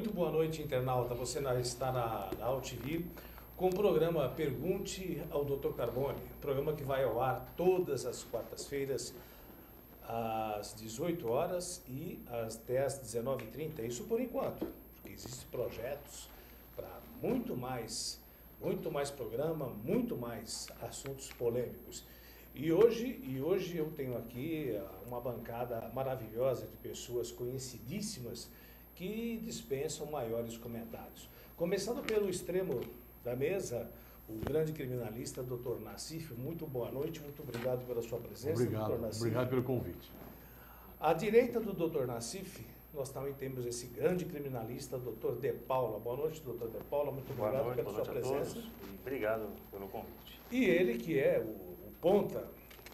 Muito boa noite, internauta. Você está na AltV com o programa Pergunte ao Dr. Carbone, programa que vai ao ar todas as quartas-feiras, às 18 horas e até às 19h30. Isso por enquanto, porque existem projetos para muito mais programa, muito mais assuntos polêmicos. E hoje eu tenho aqui uma bancada maravilhosa de pessoas conhecidíssimas que dispensam maiores comentários. Começando pelo extremo da mesa, o grande criminalista, Dr. Nassif. Muito boa noite, muito obrigado pela sua presença, Dr. Nassif. Obrigado pelo convite. À direita do Dr. Nassif, nós também temos esse grande criminalista, Dr. De Paula. Boa noite, Dr. De Paula, muito obrigado pela sua presença. E obrigado pelo convite. E ele que é o ponta,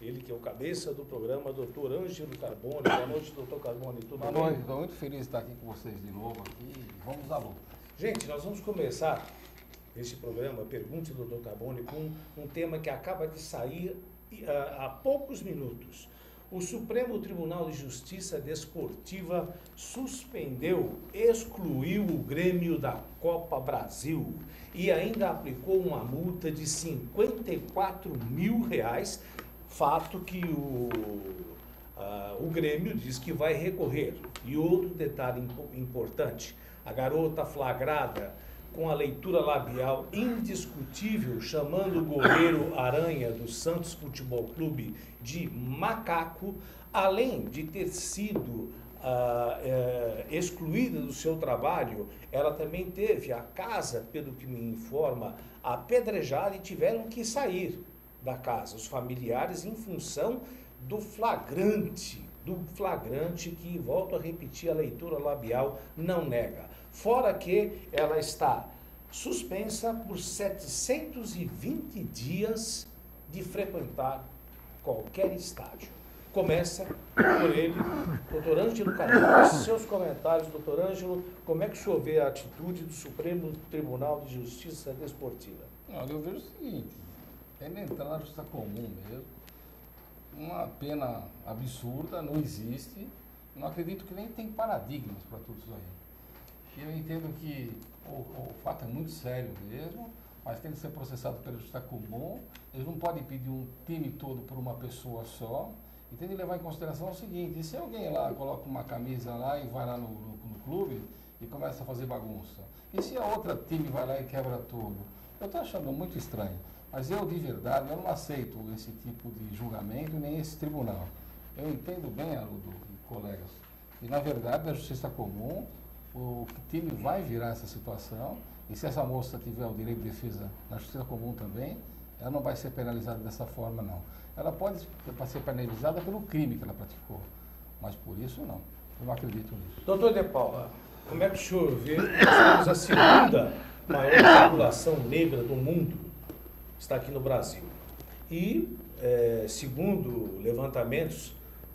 ele que é o cabeça do programa, Dr. Ângelo Carbone. Boa noite, Dr. Carbone, tudo bem? Boa noite, estou muito feliz de estar aqui com vocês de novo aqui. Vamos à luta. Gente, nós vamos começar esse programa, Pergunte ao Dr. Carbone, com um tema que acaba de sair há poucos minutos. O Supremo Tribunal de Justiça Desportiva excluiu o Grêmio da Copa Brasil e ainda aplicou uma multa de R$54 mil, fato que o Grêmio diz que vai recorrer. E outro detalhe importante, a garota flagrada com a leitura labial indiscutível, chamando o goleiro Aranha do Santos Futebol Clube de macaco, além de ter sido excluída do seu trabalho, ela também teve a casa, pelo que me informa, apedrejada e tiveram que sair da casa, os familiares, em função do flagrante que, volto a repetir, a leitura labial não nega. Fora que ela está suspensa por 720 dias de frequentar qualquer estádio. Começa por ele, doutor Ângelo Carbone. Seus comentários, doutor Ângelo, como é que o senhor vê a atitude do Supremo Tribunal de Justiça Desportiva? Olha, eu vejo o seguinte, ele entrar na justiça comum mesmo, uma pena absurda, não existe, não acredito que nem tem paradigmas para tudo isso aí. Eu entendo que o fato é muito sério mesmo, mas tem que ser processado pela justiça comum. Eles não podem pedir um time todo por uma pessoa só. E tem que levar em consideração o seguinte, e se alguém lá coloca uma camisa lá e vai lá no clube e começa a fazer bagunça? E se a outra time vai lá e quebra tudo? Eu estou achando muito estranho. Mas eu, de verdade, eu não aceito esse tipo de julgamento nem esse tribunal. Eu entendo bem, Haroldo e colegas, e na verdade, na justiça comum, o time vai virar essa situação, e se essa moça tiver o direito de defesa na justiça comum também, ela não vai ser penalizada dessa forma, não. Ela pode ser penalizada pelo crime que ela praticou, mas por isso não. Eu não acredito nisso. Doutor De Paula, como é que o senhor vê? Nós temos a segunda maior população negra do mundo, está aqui no Brasil. E, segundo levantamentos,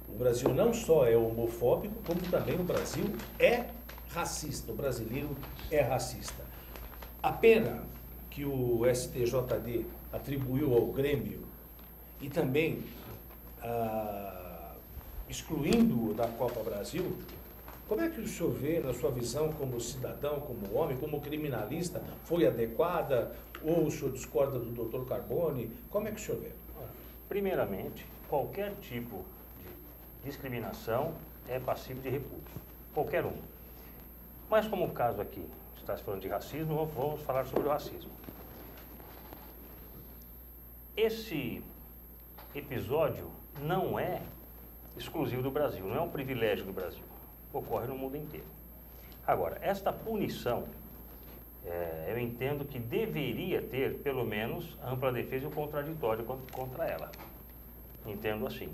o Brasil não só é homofóbico, como também o Brasil é racista, o brasileiro é racista. A pena que o STJD atribuiu ao Grêmio e também excluindo-o da Copa Brasil, como é que o senhor vê, na sua visão como cidadão, como homem, como criminalista, foi adequada ou o senhor discorda do Dr. Carbone? Como é que o senhor vê? Primeiramente, qualquer tipo de discriminação é passível de repúdio, qualquer um. Mas como o caso aqui está se falando de racismo, vamos falar sobre o racismo. Esse episódio não é exclusivo do Brasil, não é um privilégio do Brasil. Ocorre no mundo inteiro. Agora, esta punição, eu entendo que deveria ter, pelo menos, a ampla defesa e o contraditório contra ela. Entendo assim,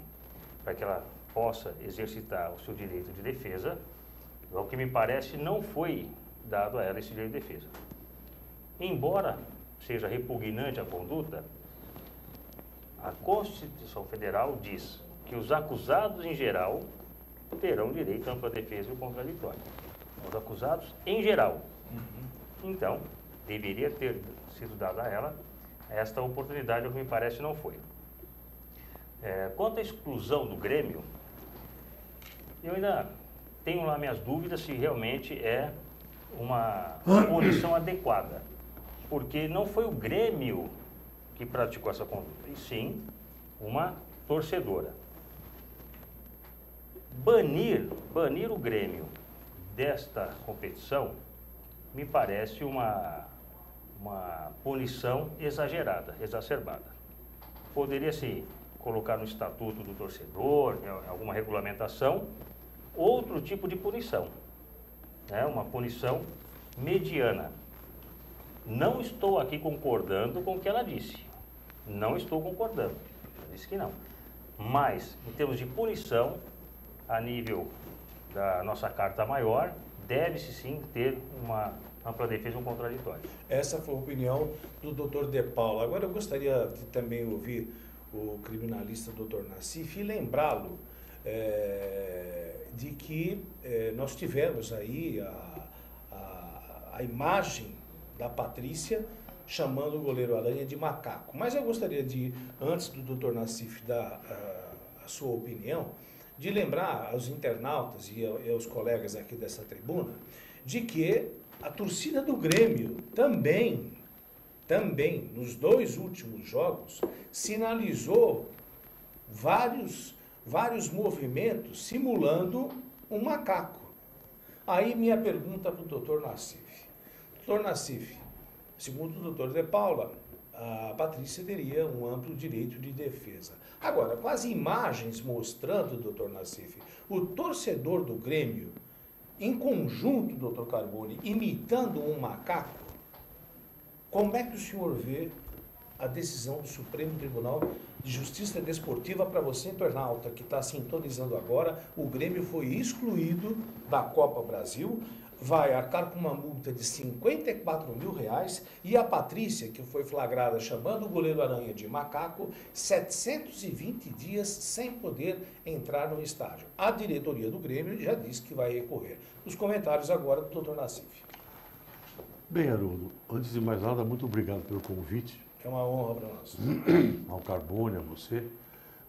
para que ela possa exercitar o seu direito de defesa. O que me parece não foi dado a ela esse direito de defesa. Embora seja repugnante a conduta, a Constituição Federal diz que os acusados em geral terão direito à ampla defesa e o contraditório. Os acusados em geral. Então, deveria ter sido dada a ela esta oportunidade, o que me parece não foi. Quanto à exclusão do Grêmio, eu ainda tenho lá minhas dúvidas se realmente é uma punição adequada, porque não foi o Grêmio que praticou essa conduta, e sim uma torcedora. Banir o Grêmio desta competição me parece uma punição exagerada, exacerbada. Poderia se colocar no estatuto do torcedor, em alguma regulamentação, outro tipo de punição, né? Uma punição mediana. Não estou aqui concordando com o que ela disse. Não estou concordando. Ela disse que não. Mas, em termos de punição, a nível da nossa Carta Maior, deve-se sim ter uma ampla defesa e um contraditório. Essa foi a opinião do Dr. De Paula. Agora eu gostaria de também ouvir o criminalista Dr. Nassif e lembrá-lo de que nós tivemos aí a imagem da Patrícia chamando o goleiro Aranha de macaco. Mas eu gostaria de, antes do Dr. Nassif dar a sua opinião, de lembrar aos internautas e aos colegas aqui dessa tribuna de que a torcida do Grêmio também, nos 2 últimos jogos, sinalizou vários movimentos simulando um macaco. Aí minha pergunta para o Dr. Nassif. Dr. Nassif, segundo o Dr. De Paula, a Patrícia teria um amplo direito de defesa. Agora, com as imagens mostrando, Dr. Nassif, o torcedor do Grêmio, em conjunto, Dr. Carbone, imitando um macaco, como é que o senhor vê a decisão do Supremo Tribunal de Justiça Desportiva? Para você, internauta, que está sintonizando agora, o Grêmio foi excluído da Copa Brasil, vai arcar com uma multa de R$54 mil e a Patrícia, que foi flagrada chamando o goleiro Aranha de macaco, 720 dias sem poder entrar no estádio. A diretoria do Grêmio já disse que vai recorrer. Os comentários agora do Dr. Nassif. Bem, Haroldo, antes de mais nada, muito obrigado pelo convite. É uma honra para nós. Ao Carbone, a você.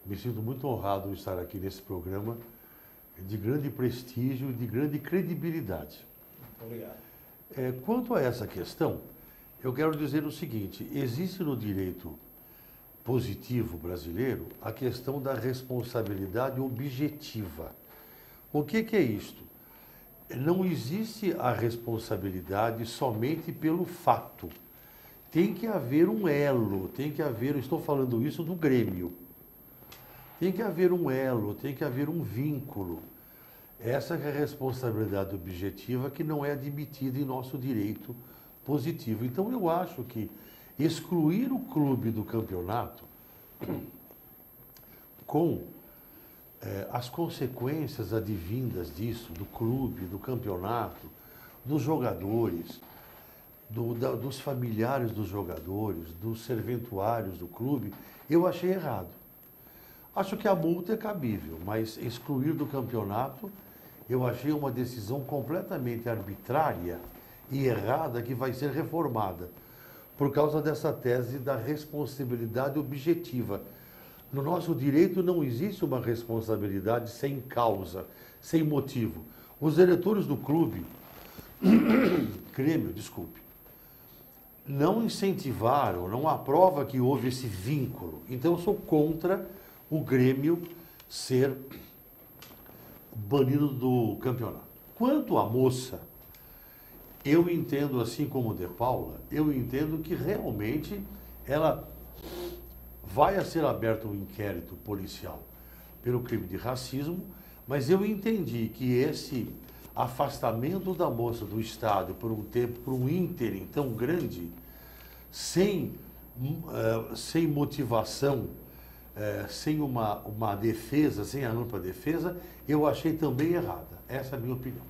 Me sinto muito honrado de estar aqui nesse programa de grande prestígio e de grande credibilidade. Obrigado. Quanto a essa questão, eu quero dizer o seguinte: existe no direito positivo brasileiro a questão da responsabilidade objetiva. O que é isto? Não existe a responsabilidade somente pelo fato. Tem que haver um elo, tem que haver, eu estou falando isso do Grêmio, tem que haver um elo, tem que haver um vínculo. Essa é a responsabilidade objetiva que não é admitida em nosso direito positivo. Então eu acho que excluir o clube do campeonato com as consequências advindas disso, do clube, do campeonato, dos jogadores, dos familiares dos jogadores, dos serventuários do clube, eu achei errado. Acho que a multa é cabível, mas excluir do campeonato eu achei uma decisão completamente arbitrária e errada que vai ser reformada por causa dessa tese da responsabilidade objetiva. No nosso direito não existe uma responsabilidade sem causa, sem motivo. Os diretores do clube, Grêmio, desculpe, não incentivaram, não aprova que houve esse vínculo. Então eu sou contra o Grêmio ser banido do campeonato. Quanto à moça, eu entendo, assim como o De Paula, eu entendo que realmente ela vai a ser aberto um inquérito policial pelo crime de racismo, mas eu entendi que esse afastamento da moça do estádio por um tempo, por um ínterim tão grande, sem motivação, sem uma defesa, sem a ampla defesa, eu achei também errada. Essa é a minha opinião.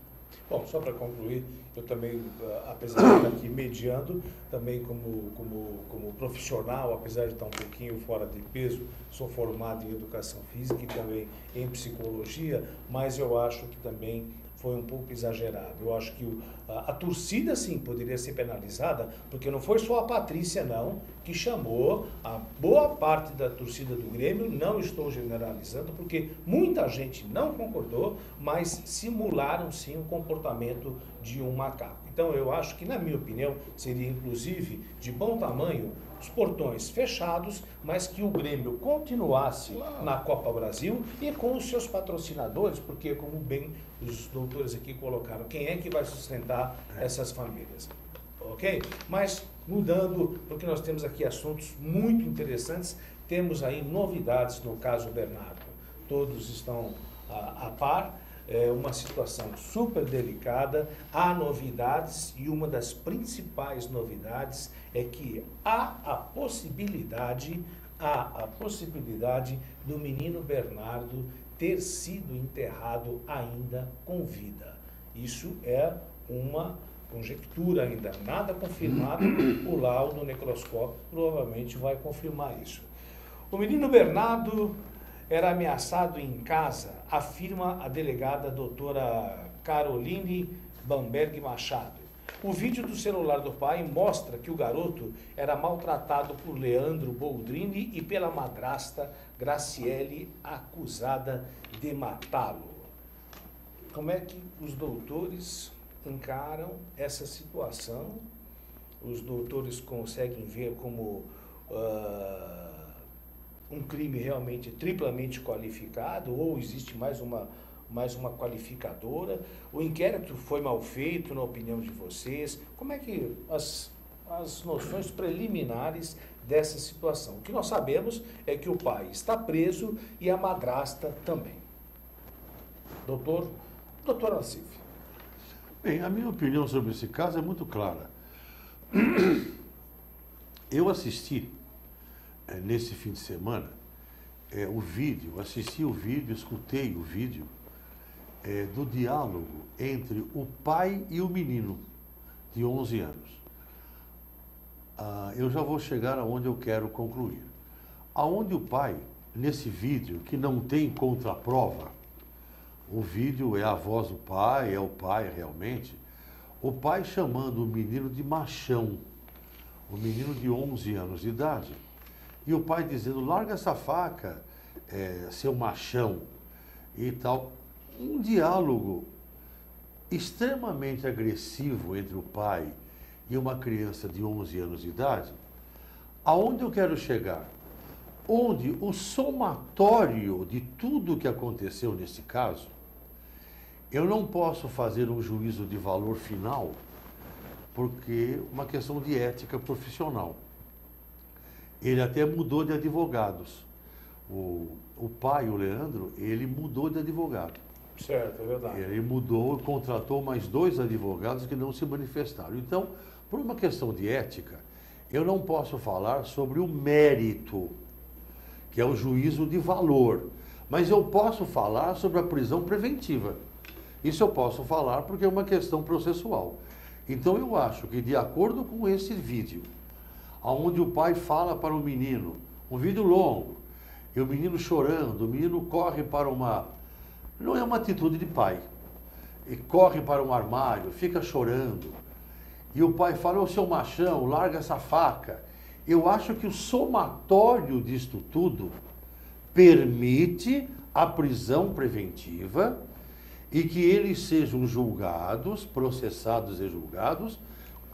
Bom, só para concluir, eu também, apesar de estar aqui mediando, também como profissional, apesar de estar um pouquinho fora de peso, sou formado em educação física e também em psicologia, mas eu acho que também foi um pouco exagerado. Eu acho que a torcida, sim, poderia ser penalizada, porque não foi só a Patrícia, não, que chamou a boa parte da torcida do Grêmio, não estou generalizando, porque muita gente não concordou, mas simularam, sim, o comportamento de um macaco. Então, Então, eu acho que, na minha opinião, seria inclusive de bom tamanho os portões fechados, mas que o Grêmio continuasse na Copa Brasil e com os seus patrocinadores, porque, como bem os doutores aqui colocaram, quem é que vai sustentar essas famílias? Ok? Mas, mudando, porque nós temos aqui assuntos muito interessantes, temos aí novidades no caso Bernardo. Todos estão a par. É uma situação super delicada, há novidades e uma das principais novidades é que há a possibilidade do menino Bernardo ter sido enterrado ainda com vida. Isso é uma conjectura ainda, nada confirmado, o laudo necroscópico provavelmente vai confirmar isso. O menino Bernardo era ameaçado em casa, afirma a delegada doutora Caroline Bamberg Machado. O vídeo do celular do pai mostra que o garoto era maltratado por Leandro Boldrini e pela madrasta Graciele, acusada de matá-lo. Como é que os doutores encaram essa situação? Os doutores conseguem ver como um crime realmente triplamente qualificado, ou existe mais uma qualificadora? O inquérito foi mal feito, na opinião de vocês? Como é que as noções preliminares dessa situação? O que nós sabemos é que o pai está preso e a madrasta também. Doutor Nassif. Bem, a minha opinião sobre esse caso é muito clara. Eu assisti nesse fim de semana, assisti o vídeo, escutei o vídeo do diálogo entre o pai e o menino de 11 anos. Eu já vou chegar aonde eu quero concluir. Aonde o pai, nesse vídeo, que não tem contraprova, o vídeo é a voz do pai, é o pai realmente, o pai chamando o menino de machão, o menino de 11 anos de idade, e o pai dizendo, larga essa faca, seu machão, e tal. Um diálogo extremamente agressivo entre o pai e uma criança de 11 anos de idade. Aonde eu quero chegar? Onde o somatório de tudo que aconteceu nesse caso, eu não posso fazer um juízo de valor final, porque uma questão de ética profissional. Ele até mudou de advogados. O pai, o Leandro, ele mudou de advogado. Certo, é verdade. Ele mudou, contratou mais 2 advogados que não se manifestaram. Então, por uma questão de ética, eu não posso falar sobre o mérito, que é o juízo de valor, mas eu posso falar sobre a prisão preventiva. Isso eu posso falar porque é uma questão processual. Então, eu acho que, de acordo com esse vídeo, onde o pai fala para o menino, um vídeo longo, e o menino chorando, o menino corre para não é uma atitude de pai, e corre para um armário, fica chorando, e o pai fala, ô seu machão, larga essa faca. Eu acho que o somatório disto tudo permite a prisão preventiva e que eles sejam julgados, processados e julgados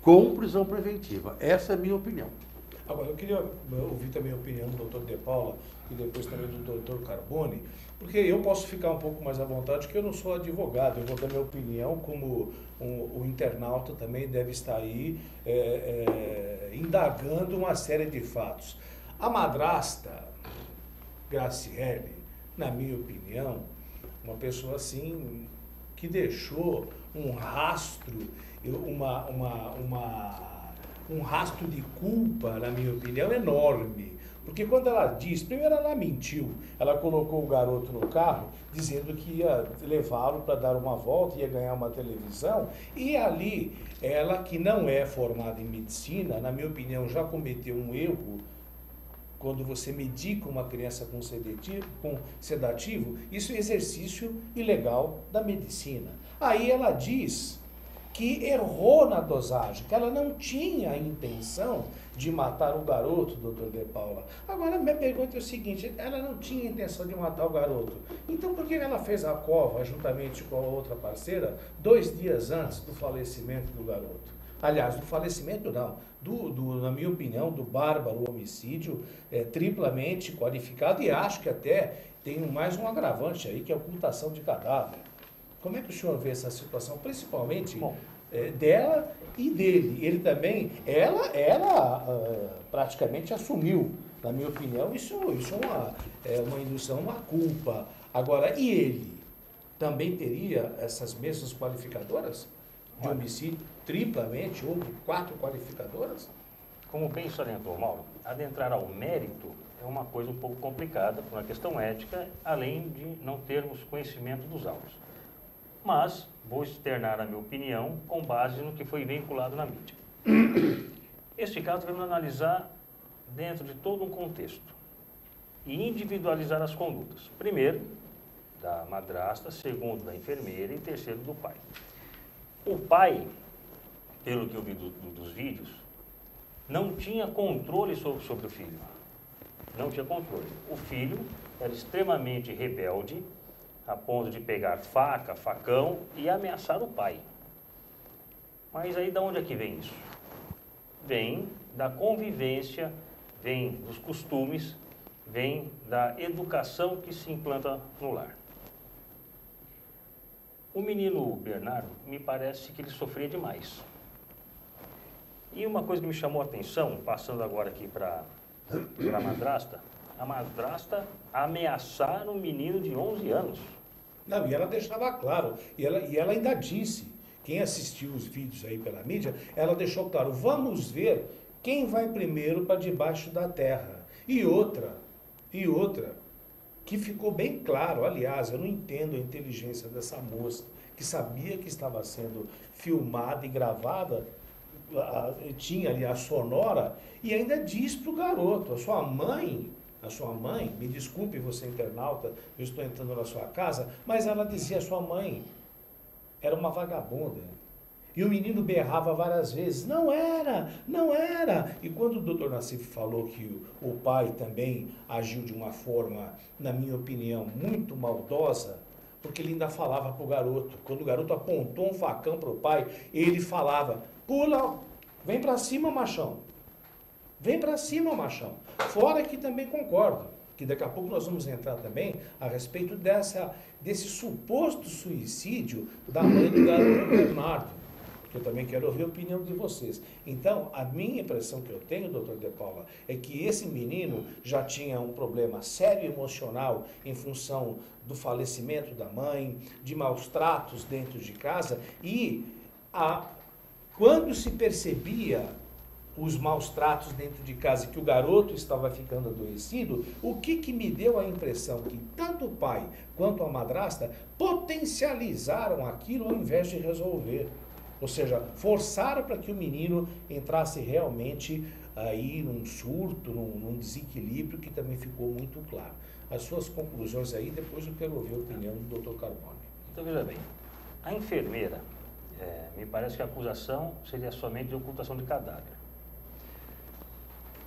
com prisão preventiva. Essa é a minha opinião. Agora, eu queria ouvir também a opinião do doutor De Paula e depois também do doutor Carboni, porque eu posso ficar um pouco mais à vontade, porque eu não sou advogado, eu vou dar minha opinião, como o internauta também deve estar aí indagando uma série de fatos. A madrasta, Graciele, na minha opinião, uma pessoa assim, que deixou um rastro, um rastro de culpa, na minha opinião, enorme. Porque quando ela diz, primeiro ela mentiu, ela colocou o garoto no carro, dizendo que ia levá-lo para dar uma volta, ia ganhar uma televisão, e ali, ela que não é formada em medicina, na minha opinião, já cometeu um erro. Quando você medica uma criança com sedativo, isso é exercício ilegal da medicina. Aí ela diz que errou na dosagem, que ela não tinha a intenção de matar o garoto, doutor De Paula. Agora, minha pergunta é o seguinte, ela não tinha intenção de matar o garoto. Então, por que ela fez a cova, juntamente com a outra parceira, 2 dias antes do falecimento do garoto? Aliás, do falecimento não, na minha opinião, do bárbaro homicídio triplamente qualificado, e acho que até tem mais um agravante aí, que é a ocultação de cadáver. Como é que o senhor vê essa situação, principalmente dela e dele? Ele também, ela praticamente assumiu, na minha opinião, isso é uma indução, uma culpa. Agora, e ele? Também teria essas mesmas qualificadoras de homicídio? Triplamente, ou 4 qualificadoras? Como bem salientou, Mauro, adentrar ao mérito é uma coisa um pouco complicada, por uma questão ética, além de não termos conhecimento dos autos. Mas vou externar a minha opinião com base no que foi vinculado na mídia. Este caso devemos analisar dentro de todo um contexto e individualizar as condutas. Primeiro, da madrasta, segundo, da enfermeira e terceiro, do pai. O pai, pelo que eu vi dos vídeos, não tinha controle sobre o filho. Não tinha controle. O filho era extremamente rebelde, a ponto de pegar faca, facão e ameaçar o pai. Mas aí de onde é que vem isso? Vem da convivência, vem dos costumes, vem da educação que se implanta no lar. O menino Bernardo, me parece que ele sofria demais. E uma coisa que me chamou a atenção, passando agora aqui para a madrasta ameaçar um menino de 11 anos. Não, e ela deixava claro, e ela ainda disse, quem assistiu os vídeos aí pela mídia, ela deixou claro, vamos ver quem vai primeiro para debaixo da terra. E outra, que ficou bem claro, aliás, eu não entendo a inteligência dessa moça, que sabia que estava sendo filmada e gravada, tinha ali a sonora, e ainda diz para o garoto, a sua mãe, me desculpe você internauta, eu estou entrando na sua casa, mas ela dizia, sua mãe era uma vagabunda. E o menino berrava várias vezes, não era. E quando o doutor Nassif falou que o pai também agiu de uma forma, na minha opinião, muito maldosa, porque ele ainda falava para o garoto, quando o garoto apontou um facão para o pai, ele falava, pula, vem para cima, machão. Vem para cima, machão. Fora que também concordo, que daqui a pouco nós vamos entrar também a respeito desse suposto suicídio da mãe do garoto Bernardo, que eu também quero ouvir a opinião de vocês. Então, a minha impressão que eu tenho, doutor De Paula, é que esse menino já tinha um problema sério emocional em função do falecimento da mãe, de maus tratos dentro de casa, e quando se percebia os maus tratos dentro de casa e que o garoto estava ficando adoecido, o que me deu a impressão que tanto o pai quanto a madrasta potencializaram aquilo ao invés de resolver. Ou seja, forçaram para que o menino entrasse realmente aí num surto, num desequilíbrio que também ficou muito claro. As suas conclusões aí, depois eu quero ouvir a opinião do Dr. Carbone. Então, veja bem, a enfermeira, me parece que a acusação seria somente de ocultação de cadáver.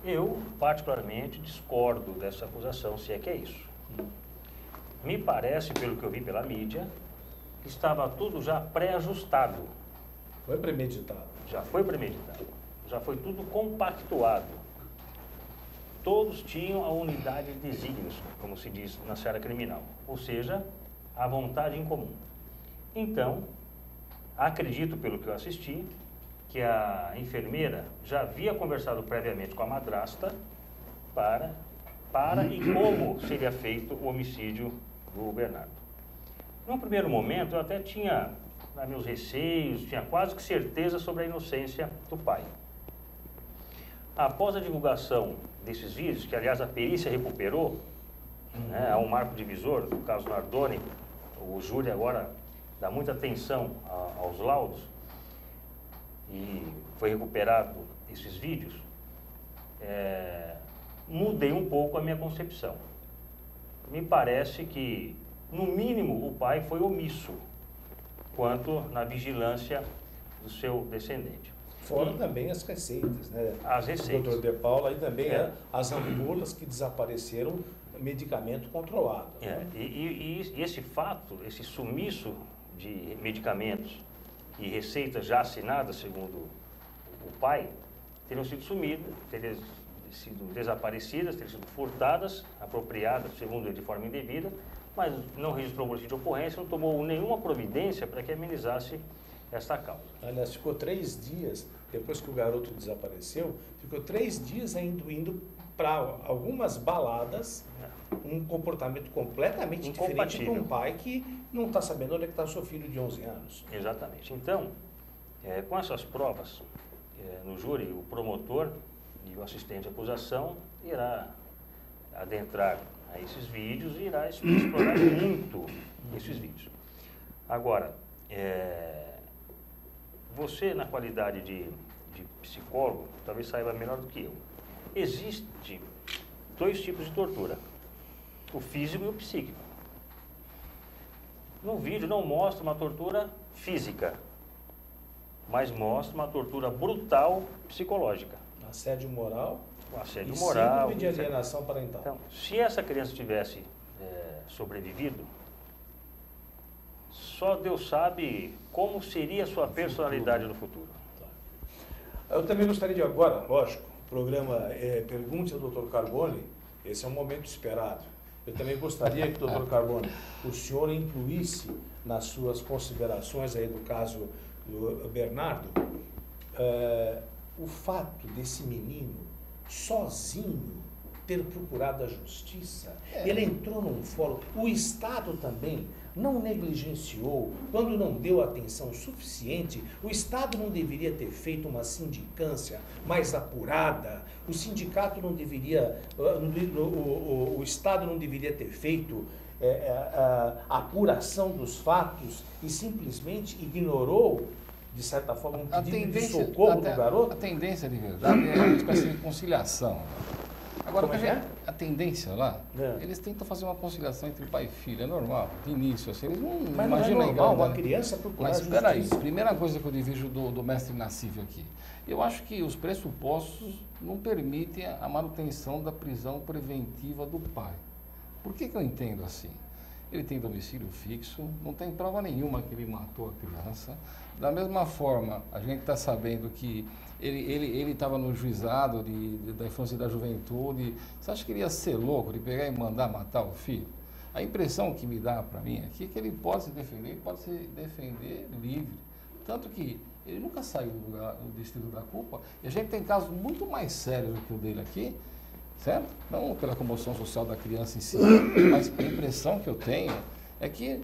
Eu, particularmente, discordo dessa acusação, se é que é isso. Me parece, pelo que eu vi pela mídia, que estava tudo já pré-ajustado. Foi premeditado. Já foi premeditado. Já foi tudo compactuado. Todos tinham a unidade de desígnios, como se diz na seara criminal. Ou seja, a vontade em comum. Então, acredito, pelo que eu assisti, que a enfermeira já havia conversado previamente com a madrasta para e como seria feito o homicídio do Bernardo. Num primeiro momento, eu até tinha meus receios, tinha quase que certeza sobre a inocência do pai. Após a divulgação desses vídeos, que aliás a perícia recuperou, há um marco divisor, no caso Nardoni, o júri agora dá muita atenção aos laudos, e foi recuperado esses vídeos, mudei um pouco a minha concepção. Me parece que, no mínimo, o pai foi omisso quanto na vigilância do seu descendente. fora também as receitas, né? As receitas. Doutor De Paula, e também as ampolas que desapareceram, medicamento controlado. E esse fato, esse sumiço de medicamentos e receitas já assinadas, segundo o pai, teriam sido sumidas, teriam sido desaparecidas, teriam sido furtadas, apropriadas, segundo ele, de forma indevida, mas não registrou boletim de ocorrência, não tomou nenhuma providência para que amenizasse esta causa. Aliás, ficou 3 dias, depois que o garoto desapareceu, ficou 3 dias indo para algumas baladas, um comportamento completamente diferente de um pai que não está sabendo onde é que está o seu filho de 11 anos. Exatamente. Então, com essas provas, no júri, o promotor e o assistente de acusação irá adentrar a esses vídeos e irá explorar muito esses vídeos. Agora, você, na qualidade de psicólogo, talvez saiba melhor do que eu. Existe 2 tipos de tortura, o físico e o psíquico. No vídeo não mostra uma tortura física, mas mostra uma tortura brutal psicológica. Assédio moral. O assédio moral. Síndrome de alienação parental. Então, se essa criança tivesse sobrevivido, só Deus sabe como seria a sua personalidade no futuro. Eu também gostaria de agora, lógico, o programa Pergunte ao Dr. Carbone, esse é um momento esperado. Eu também gostaria que, doutor Carbone, o senhor incluísse nas suas considerações aí do caso do Bernardo, o fato desse menino sozinho ter procurado a justiça. Ele entrou num fórum, o Estado também não negligenciou, quando não deu atenção suficiente. O Estado não deveria ter feito uma sindicância mais apurada, o sindicato não deveria, o Estado não deveria ter feito a apuração dos fatos e simplesmente ignorou, de certa forma, um pedido de socorro do garoto? A tendência, de verdade, é uma espécie de conciliação. Agora, a tendência lá, eles tentam fazer uma conciliação entre pai e filho, é normal, de início, assim, eles não imaginam não é normal uma criança procurar Mas justiça. espera aí, primeira coisa que eu divido do mestre Nassif aqui, eu acho que os pressupostos não permitem a manutenção da prisão preventiva do pai. Por que eu entendo assim? Ele tem domicílio fixo, não tem prova nenhuma que ele matou a criança. Da mesma forma, a gente está sabendo que ele estava no juizado da infância e da juventude. Você acha que ele ia ser louco de pegar e mandar matar o filho? A impressão que me dá para mim aqui é que ele pode se defender, ele pode se defender livre. Tanto que ele nunca saiu do distrito da culpa. E a gente tem casos muito mais sérios do que o dele aqui, certo? Não pela comoção social da criança em si, mas a impressão que eu tenho é que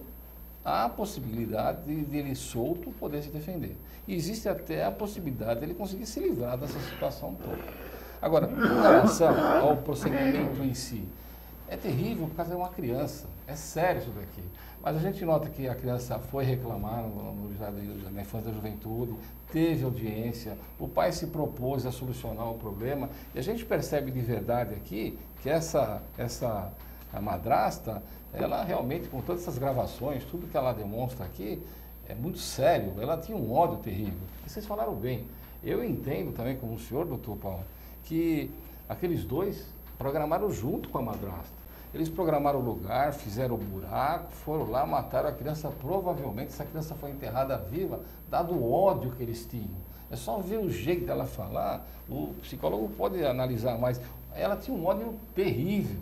há a possibilidade de ele solto poder se defender. E existe até a possibilidade de ele conseguir se livrar dessa situação toda. Agora, com relação ao procedimento em si, é terrível por causa de uma criança. É sério isso daqui. Mas a gente nota que a criança foi reclamar na infância da juventude, teve audiência, o pai se propôs a solucionar o problema, e a gente percebe de verdade aqui que a madrasta, ela realmente, com todas essas gravações, tudo que ela demonstra aqui, é muito sério, ela tinha um ódio terrível. E vocês falaram bem. Eu entendo também, como o senhor, doutor Paulo, que aqueles dois programaram junto com a madrasta. Eles programaram o lugar, fizeram o buraco, foram lá, mataram a criança. Provavelmente essa criança foi enterrada viva, dado o ódio que eles tinham. É só ver o jeito dela falar, o psicólogo pode analisar mais. Ela tinha um ódio terrível.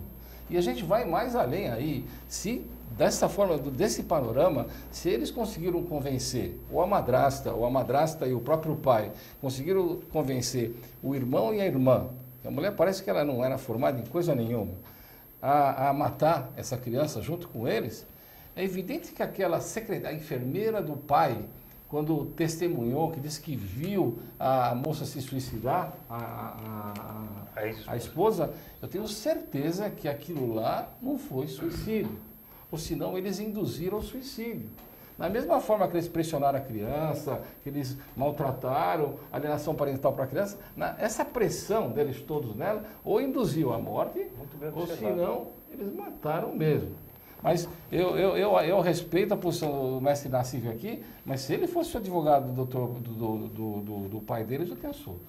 E a gente vai mais além aí. Se dessa forma, desse panorama, se eles conseguiram convencer ou a madrasta e o próprio pai conseguiram convencer o irmão e a irmã, a mulher parece que ela não era formada em coisa nenhuma, a matar essa criança junto com eles, é evidente que a enfermeira do pai, quando testemunhou, que disse que viu a moça se suicidar, a esposa, eu tenho certeza que aquilo lá não foi suicídio. Ou senão eles induziram o suicídio. Da mesma forma que eles pressionaram a criança, que eles maltrataram, alienação parental para a criança, essa pressão deles todos nela, ou induziu a morte, ou senão eles mataram mesmo. Mas eu respeito a posição do mestre Nassif aqui, mas se ele fosse o advogado do pai dele, eu já tinha solto.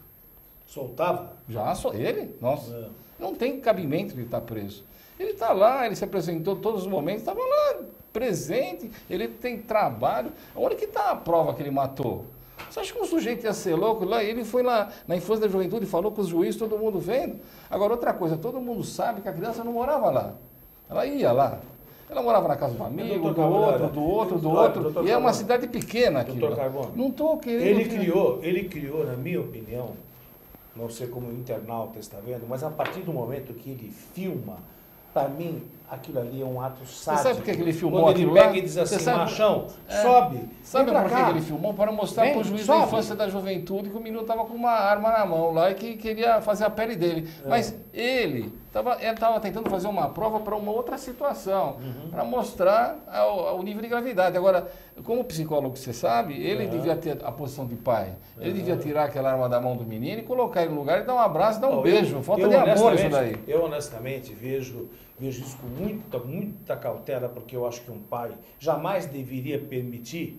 Soltava? Já, só ele? Nossa. Não tem cabimento de estar preso. Ele está lá, ele se apresentou todos os momentos, estava lá presente, ele tem trabalho. Onde que está a prova que ele matou? Você acha que um sujeito ia ser louco lá? Ele foi lá na infância da juventude e falou com os juízes, todo mundo vendo. Agora, outra coisa, todo mundo sabe que a criança não morava lá. Ela ia lá. Ela morava na casa do amigo, do outro. E é uma cidade pequena aqui. Doutor Carbone, não estou querendo... Ele criou, na minha opinião, não sei como o internauta está vendo, mas a partir do momento que ele filma, para mim, aquilo ali é um ato sádico. Você sabe por que ele filmou quando ele aquilo pega lá? e diz assim, Sabe... machão, sobe, Sabe vem pra por que cá. ele filmou? Para mostrar para o juiz da infância e da juventude que o menino estava com uma arma na mão lá e que queria fazer a pele dele. Mas ele estava tentando fazer uma prova para uma outra situação, para mostrar o nível de gravidade. Agora, como psicólogo, você sabe, ele devia ter a posição de pai. Ele devia tirar aquela arma da mão do menino e colocar ele no lugar e dar um abraço, dar um beijo. Falta de amor isso daí. Eu honestamente vejo isso com muita cautela, porque eu acho que um pai jamais deveria permitir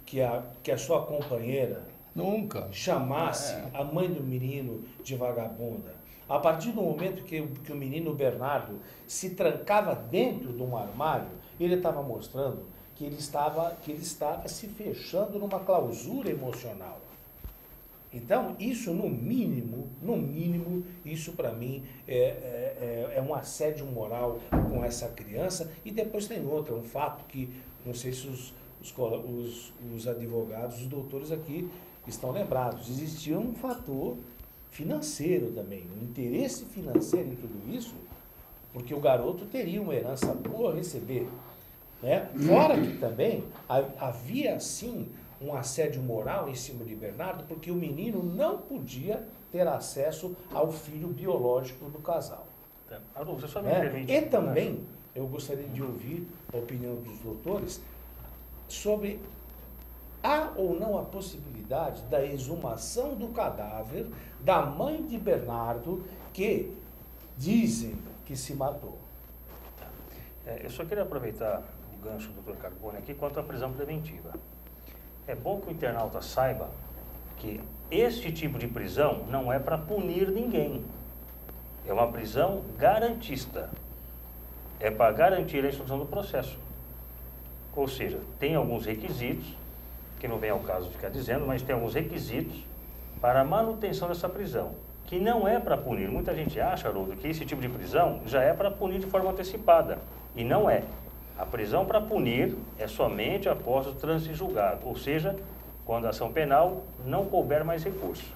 que a sua companheira nunca chamasse a mãe do menino de vagabunda. A partir do momento que o menino Bernardo se trancava dentro de um armário, ele estava mostrando que ele estava se fechando numa clausura emocional. Então, isso no mínimo, isso para mim é um assédio moral com essa criança. E depois tem um fato que, não sei se os advogados, os doutores aqui estão lembrados, existia um fator financeiro também, um interesse financeiro em tudo isso, porque o garoto teria uma herança boa a receber. Né? Fora que também havia, sim, um assédio moral em cima de Bernardo, porque o menino não podia ter acesso ao filho biológico do casal. Adolfo, você só me permite. E também, eu gostaria de ouvir a opinião dos doutores sobre há ou não a possibilidade da exumação do cadáver da mãe de Bernardo, que dizem que se matou. Eu só queria aproveitar o gancho do Dr. Carbone aqui quanto à prisão preventiva. É bom que o internauta saiba que este tipo de prisão não é para punir ninguém. É uma prisão garantista. É para garantir a instrução do processo. Ou seja, tem alguns requisitos, que não vem ao caso de ficar dizendo, mas tem alguns requisitos para a manutenção dessa prisão, que não é para punir. Muita gente acha, Haroldo, que esse tipo de prisão já é para punir de forma antecipada. E não é. A prisão para punir é somente após o trânsito em julgado, ou seja, quando a ação penal não couber mais recurso.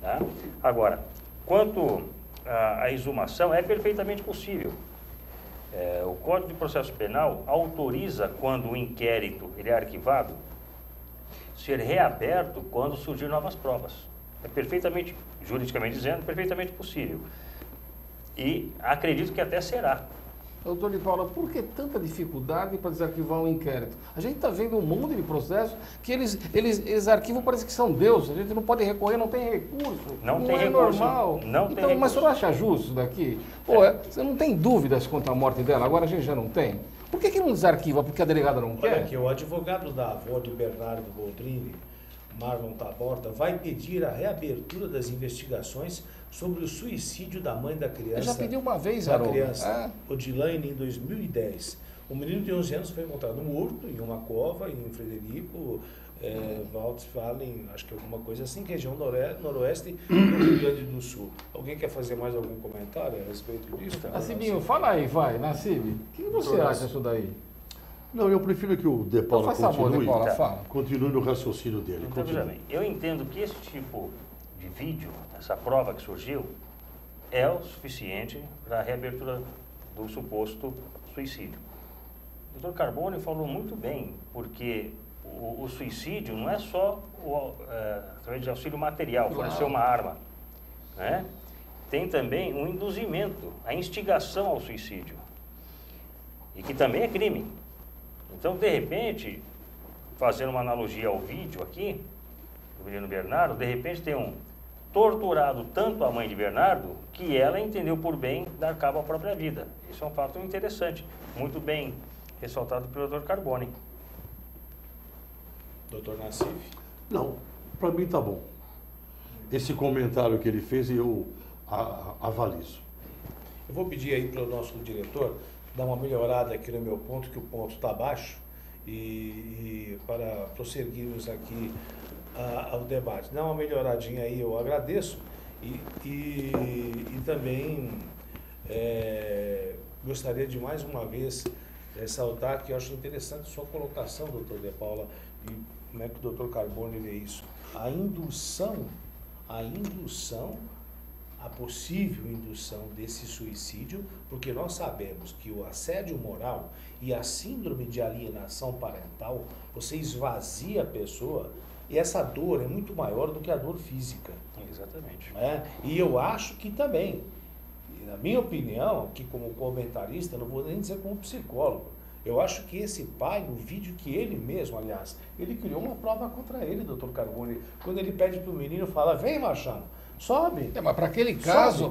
Tá? Agora, quanto à exumação, é perfeitamente possível. O Código de Processo Penal autoriza, quando o inquérito ele é arquivado, ser reaberto quando surgir novas provas. É perfeitamente, juridicamente dizendo, perfeitamente possível. E acredito que até será. Doutor de Paula, por que tanta dificuldade para desarquivar um inquérito? A gente está vendo um monte de processos que eles arquivam, parece que são deuses. A gente não pode recorrer, não tem recurso. Não tem recurso. Normal. Não tem recurso. Mas o senhor acha justo isso daqui? Pô, você não tem dúvidas quanto à morte dela, agora a gente já não tem. Por que não desarquiva? Porque a delegada não quer? Olha aqui, o advogado da avó de Bernardo Boldrini, Marlon Taborda, vai pedir a reabertura das investigações sobre o suicídio da mãe da criança. Eu já pedi uma vez, da Haroldo. criança, Odilane, em 2010. O menino de 11 anos foi encontrado morto em uma cova em Frederico Westphalen, acho que alguma coisa assim, região noroeste do Rio Grande do Sul. Alguém quer fazer mais algum comentário a respeito disso? Nassibinho, fala aí, vai, Nassib. O que você acha disso daí? Não, eu prefiro que o De Paula continue no raciocínio dele. Então, veja bem, eu entendo que esse tipo de vídeo, essa prova que surgiu, é o suficiente para a reabertura do suposto suicídio. O Dr. Carbone falou muito bem, porque o suicídio não é só através de auxílio material, fornecer uma arma, né? Tem também um induzimento, a instigação ao suicídio, e que também é crime. Então, de repente, fazendo uma analogia ao vídeo aqui, do menino Bernardo, de repente tem torturado tanto a mãe de Bernardo que ela entendeu por bem dar cabo à própria vida. Isso é um fato interessante, muito bem ressaltado pelo Dr. Carboni. Doutor Nassif? Não, para mim tá bom. Esse comentário que ele fez, eu avalizo. Eu vou pedir aí para o nosso diretor dar uma melhorada aqui no meu ponto, que o ponto está baixo, e para prosseguirmos aqui ao debate. Dá uma melhoradinha aí, eu agradeço. E também gostaria de mais uma vez ressaltar que eu acho interessante sua colocação, doutor De Paula, e como é que o doutor Carboni vê isso. A possível indução desse suicídio, porque nós sabemos que o assédio moral e a síndrome de alienação parental, você esvazia a pessoa e essa dor é muito maior do que a dor física. Exatamente. E eu acho que também, na minha opinião, que como comentarista, não vou nem dizer como psicólogo, eu acho que esse pai, no vídeo que ele mesmo, aliás, ele criou uma prova contra ele, doutor Carboni, quando ele pede para o menino, fala, vem machão, sobe. Mas para aquele caso,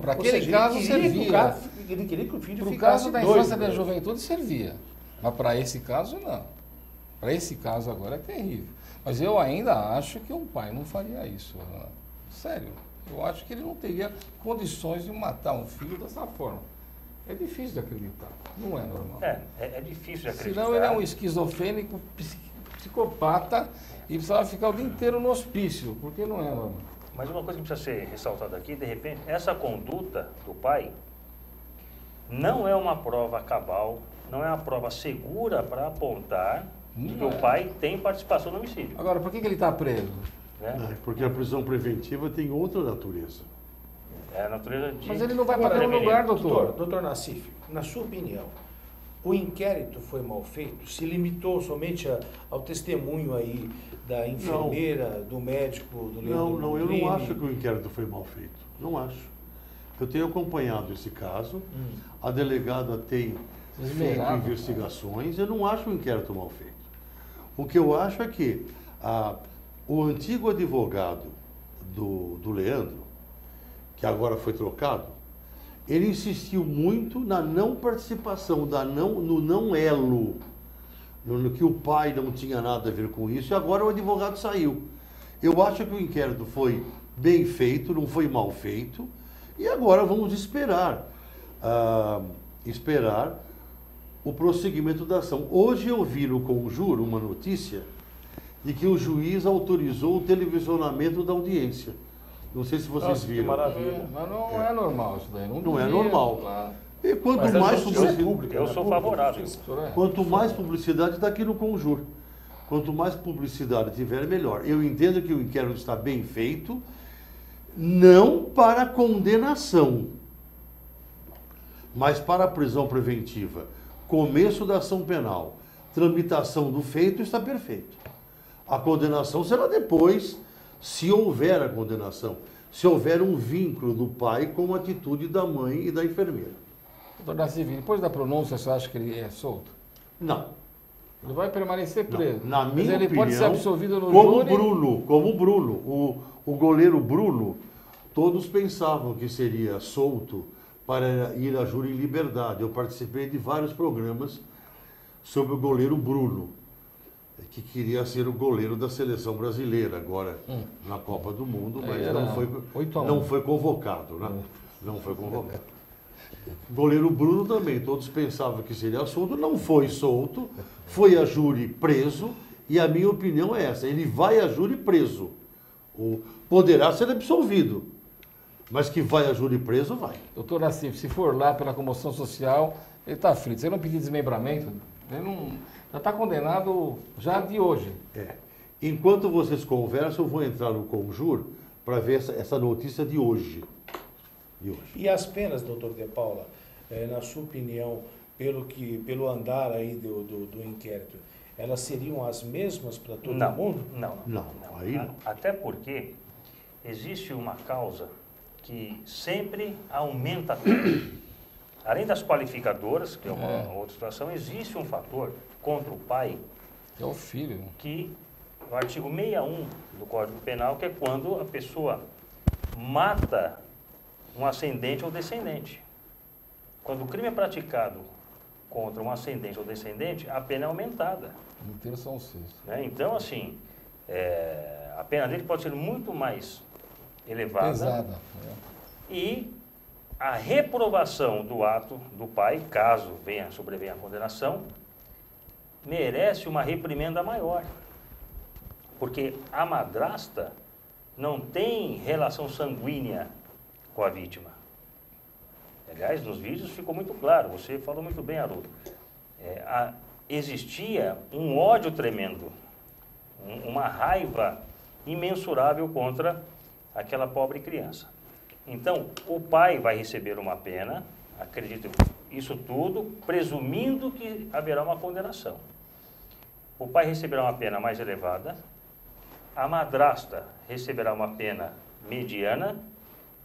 servia. Ele queria que o filho Para o ficasse caso da doido, infância e da juventude servia. Mas para esse caso, não. Para esse caso agora é terrível. Mas eu ainda acho que um pai não faria isso. Sério. Eu acho que ele não teria condições de matar um filho dessa forma. É difícil de acreditar. Não é normal. É difícil de acreditar. Senão ele é um esquizofrênico, psicopata e precisava ficar o dia inteiro no hospício, porque não é normal. Mas uma coisa que precisa ser ressaltada aqui, de repente, essa conduta do pai não é uma prova cabal, não é uma prova segura para apontar que o pai tem participação no homicídio. Agora, por que ele está preso? Porque a prisão preventiva tem outra natureza. É a natureza de... Mas ele não vai para nenhum lugar, doutor. Doutor Nassif, na sua opinião, o inquérito foi mal feito? Se limitou somente ao testemunho aí da enfermeira, do médico, do Leandro Não, eu Crime? não acho que o inquérito foi mal feito. Não acho. Eu tenho acompanhado esse caso, a delegada tem feito investigações, eu não acho o inquérito mal feito. O que eu acho é que o antigo advogado do Leandro, que agora foi trocado, ele insistiu muito na não participação, no não elo, no que o pai não tinha nada a ver com isso, e agora o advogado saiu. Eu acho que o inquérito foi bem feito, não foi mal feito, e agora vamos esperar o prosseguimento da ação. Hoje eu vi no Conjuro uma notícia de que o juiz autorizou o televisionamento da audiência. Não sei se vocês viram. Que maravilha. Mas não é normal isso daí. Não é normal. E quanto mais publicidade, Eu sou favorável. quanto mais publicidade está aqui no Conjuro. Quanto mais publicidade tiver, melhor. Eu entendo que o inquérito está bem feito, não para condenação, mas para a prisão preventiva. Começo da ação penal, tramitação do feito, está perfeito. A condenação será depois, se houver a condenação, se houver um vínculo do pai com a atitude da mãe e da enfermeira. Doutor Nassif, depois da pronúncia, você acha que ele é solto? Não. Ele vai permanecer preso. Na minha Mas ele opinião, pode ser absolvido no como júri? o Bruno, o goleiro Bruno, todos pensavam que seria solto para ir a júri em liberdade. Eu participei de vários programas sobre o goleiro Bruno, que queria ser o goleiro da seleção brasileira agora na Copa do Mundo, mas não foi convocado, né? Não foi convocado. Goleiro Bruno também, todos pensavam que seria solto, não foi solto, foi a júri preso, e a minha opinião é essa, ele vai a júri preso. Poderá ser absolvido, mas que vai a júri preso, vai. Doutor Nassif, se for lá pela comoção social, ele está frito. Se ele não pedir desmembramento, ele não... Já está condenado já de hoje. Enquanto vocês conversam, eu vou entrar no Conjuro para ver essa notícia de hoje. E as penas, doutor De Paula, na sua opinião, pelo andar aí do inquérito, elas seriam as mesmas para todo mundo? Não. Aí não. Até porque existe uma causa que sempre aumenta a pena. Além das qualificadoras, que é uma outra situação, existe um fator contra o pai, que é o filho, que o artigo 61 do Código Penal, que é quando a pessoa mata um ascendente ou descendente. Quando o crime é praticado contra um ascendente ou descendente, a pena é aumentada. Inteiro são 6. Né? Então, assim, a pena dele pode ser muito mais elevada. Pesada. E a reprovação do ato do pai, caso sobrevenha a condenação, merece uma reprimenda maior. Porque a madrasta não tem relação sanguínea com a vítima. Aliás, nos vídeos ficou muito claro, você falou muito bem, Haroldo. Existia um ódio tremendo, uma raiva imensurável contra aquela pobre criança. Então, o pai vai receber uma pena, acredito, isso tudo, presumindo que haverá uma condenação. O pai receberá uma pena mais elevada, a madrasta receberá uma pena mediana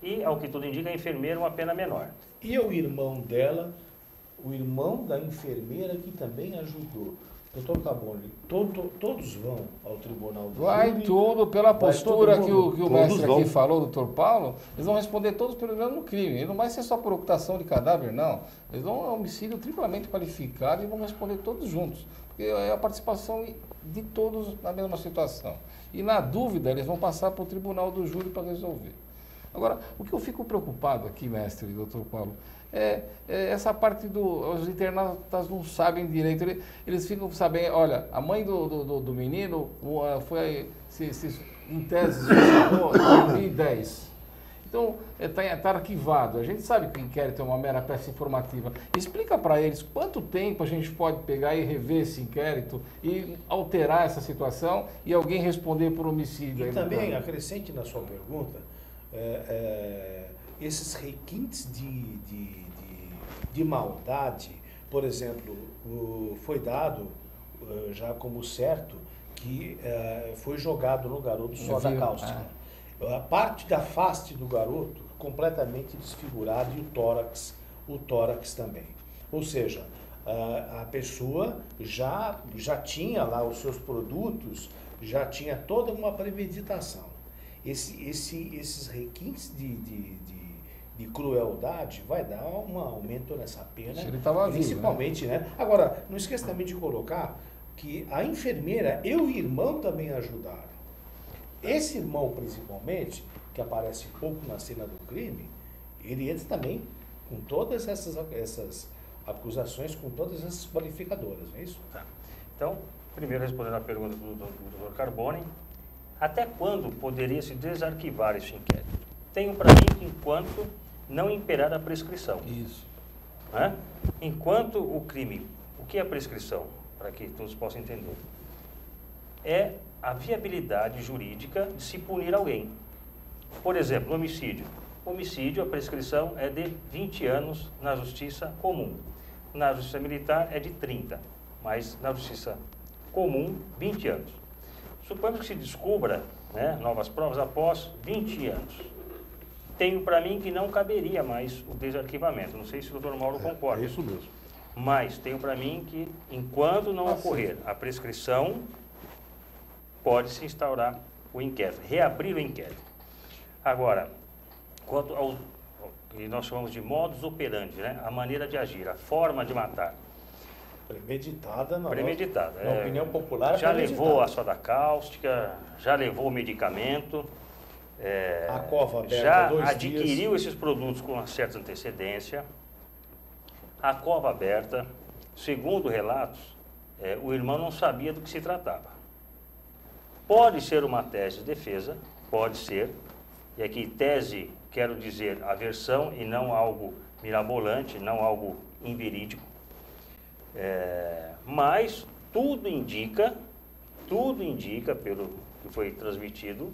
e, ao que tudo indica, a enfermeira uma pena menor. E o irmão dela, o irmão da enfermeira que também ajudou. Doutor Carbone, todos vão ao tribunal do Vai júri? tudo pela postura que o mestre vão. aqui falou, doutor Paulo, eles vão responder todos pelo mesmo crime. Ele não vai ser só por ocultação de cadáver, não. Eles vão a homicídio triplamente qualificado e vão responder todos juntos. Porque é a participação de todos na mesma situação. E na dúvida, eles vão passar para o tribunal do júri para resolver. Agora, o que eu fico preocupado aqui, mestre e doutor Paulo, é essa parte os internautas não sabem direito, eles ficam sabendo, olha, a mãe do menino foi, em tese, suicidou em 2010. Então, está arquivado. A gente sabe que o inquérito é uma mera peça informativa. Explica para eles quanto tempo a gente pode pegar e rever esse inquérito e alterar essa situação e alguém responder por homicídio. E também, acrescente na sua pergunta, esses requintes de maldade, por exemplo, foi dado já como certo que foi jogado no garoto soda cáustica. A parte da face do garoto completamente desfigurada e o tórax também. Ou seja, a pessoa já tinha lá os seus produtos, já tinha toda uma premeditação. Esses requintes de crueldade vai dar um aumento nessa pena, ele tava principalmente, vivo, né? Agora, não esqueça também de colocar que a enfermeira e o irmão também ajudaram. Esse irmão, principalmente, que aparece pouco na cena do crime, ele entra também com todas essas acusações, com todas essas qualificadoras, não é isso? Tá. Então, primeiro respondendo a pergunta do Dr. Carbone, até quando poderia se desarquivar esse inquérito? Tenho para mim que enquanto não imperar a prescrição. Isso. Né? Enquanto o crime, o que é a prescrição? Para que todos possam entender. É a viabilidade jurídica de se punir alguém. Por exemplo, homicídio. Homicídio, a prescrição é de 20 anos na justiça comum. Na justiça militar é de 30, mas na justiça comum, 20 anos. Suponhamos que se descubra, né, novas provas após 20 anos. Tenho para mim que não caberia mais o desarquivamento. Não sei se o doutor Mauro concorda. É isso mesmo. Mas tenho para mim que, enquanto não ocorrer a prescrição, pode-se instaurar o inquérito, reabrir o inquérito. Agora, quanto ao que nós chamamos de modus operandi, né? A maneira de agir, a forma de matar. Premeditada, na opinião popular. Já levou a soda cáustica, já levou o medicamento, a cova aberta, já 2 adquiriu dias. esses produtos com uma certa antecedência. A cova aberta, segundo relatos, o irmão não sabia do que se tratava. Pode ser uma tese de defesa, pode ser, e aqui tese, quero dizer, a versão e não algo mirabolante, não algo inverídico. Mas tudo indica, pelo que foi transmitido,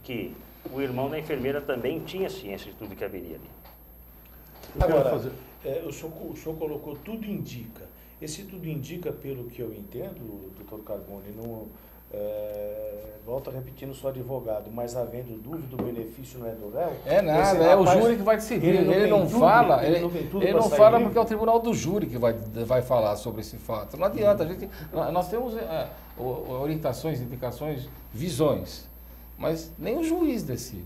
que o irmão da enfermeira também tinha ciência de tudo que haveria ali. Agora, o senhor colocou tudo indica. Esse tudo indica, pelo que eu entendo, doutor Carbone, não, volto repetindo, sou advogado, mas havendo dúvida, o benefício não é do réu? É nada, é o júri que vai decidir. Ele não fala, ele não fala porque é o tribunal do júri que vai falar sobre esse fato. Não adianta, nós temos orientações, indicações, visões, mas nem o juiz decide.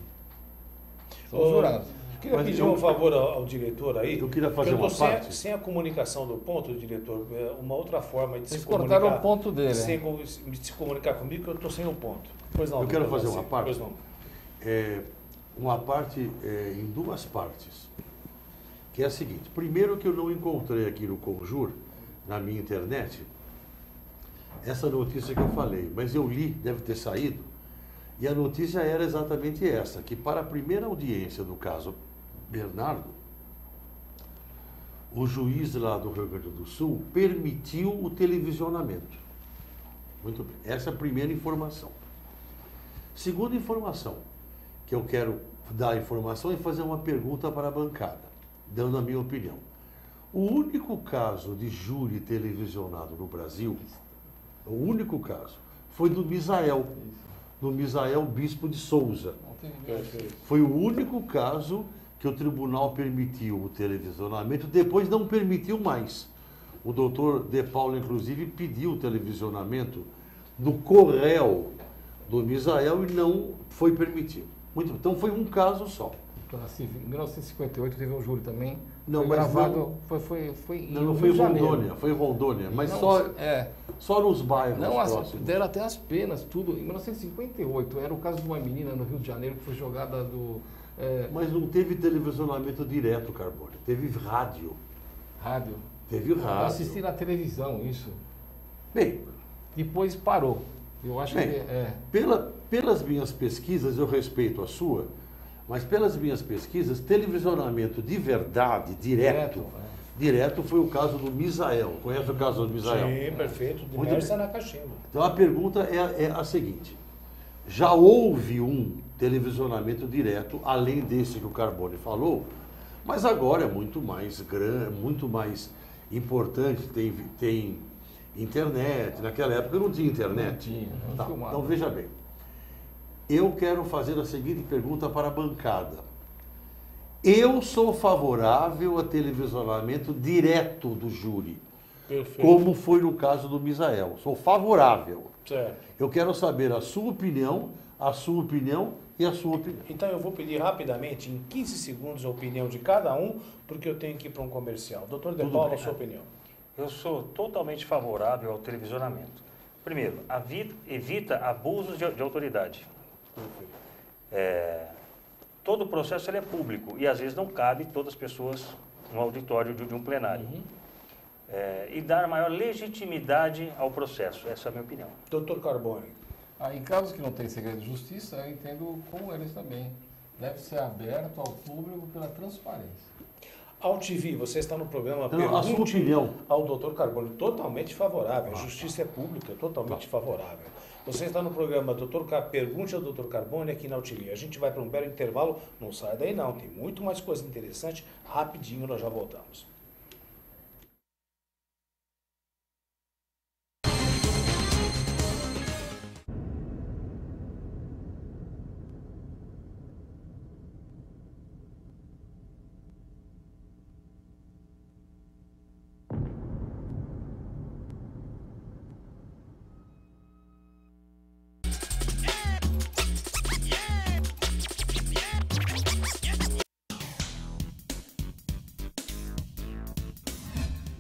São jurados. Queria Mas pedir eu- um favor ao diretor aí. Eu queria fazer porque uma eu tô sem, parte. sem a comunicação do ponto, diretor, uma outra forma de Vocês se cortaram comunicar. o ponto dele, Sem né? se comunicar comigo, que eu estou sem o ponto. Pois não. Eu quero doutor fazer Garcia. uma parte. Pois não. Uma parte em duas partes, que é a seguinte. Primeiro, que eu não encontrei aqui no Conjur, na minha internet, essa notícia que eu falei, mas eu li, deve ter saído, e a notícia era exatamente essa, que para a primeira audiência do caso Bernardo, o juiz lá do Rio Grande do Sul permitiu o televisionamento. Muito bem, essa é a primeira informação. Segunda informação, que eu quero dar a informação e fazer uma pergunta para a bancada, dando a minha opinião. O único caso de júri televisionado no Brasil, o único caso, foi do Misael Bispo de Souza. Não tem Perfeito. Foi o único caso que o tribunal permitiu o televisionamento, depois não permitiu mais. O doutor De Paulo, inclusive, pediu o televisionamento do Corréu do Misael e não foi permitido. Então foi um caso só. Eu nasci em 1958, teve um júri também. Não, foi mas gravado, foi em Não Rio foi de Janeiro. Rondônia, foi Rondônia, mas Não, só nos bairros Não, próximos. deram até as penas, tudo. Em 1958, era o caso de uma menina no Rio de Janeiro que foi jogada do Mas não teve televisionamento direto, Carbone. Teve rádio. rádio. Teve Eu rádio. assisti na televisão isso. Bem, Depois parou. Eu acho Bem, que pelas minhas pesquisas, eu respeito a sua, mas pelas minhas pesquisas, televisionamento de verdade, direto foi o caso do Misael. Conhece o caso do Misael? Sim, perfeito. De Muito Mersa bem. na Cachimba. Então a pergunta é a seguinte: já houve um televisionamento direto, além desse que o Carbone falou, mas agora é muito mais grande, muito mais importante, tem internet. Naquela época não tinha internet. Não tinha, não Tá, filmava. então veja bem. Eu quero fazer a seguinte pergunta para a bancada. Eu sou favorável a televisionamento direto do júri, Perfeito. como foi no caso do Misael. Sou favorável. Certo. Eu quero saber a sua opinião e a sua opinião. Então eu vou pedir rapidamente, em 15 segundos, a opinião de cada um, porque eu tenho que ir para um comercial. Doutor De Tudo Paulo, bem. a sua opinião. Eu sou totalmente favorável ao televisionamento. Primeiro, evita abusos de autoridade. Todo o processo ele é público e às vezes não cabe todas as pessoas no auditório de um plenário. E dar maior legitimidade ao processo. Essa é a minha opinião. Doutor Carbone. em casos que não tem segredo de justiça, eu entendo como eles também. Deve ser aberto ao público pela transparência. AltV, você está no programa Não, a sua Pergunte opinião. ao doutor Carbone, totalmente favorável. A justiça é pública, totalmente favorável. Você está no programa Pergunte ao doutor Carbone aqui na AltV. A gente vai para um belo intervalo, não sai daí não, tem muito mais coisa interessante. Rapidinho nós já voltamos.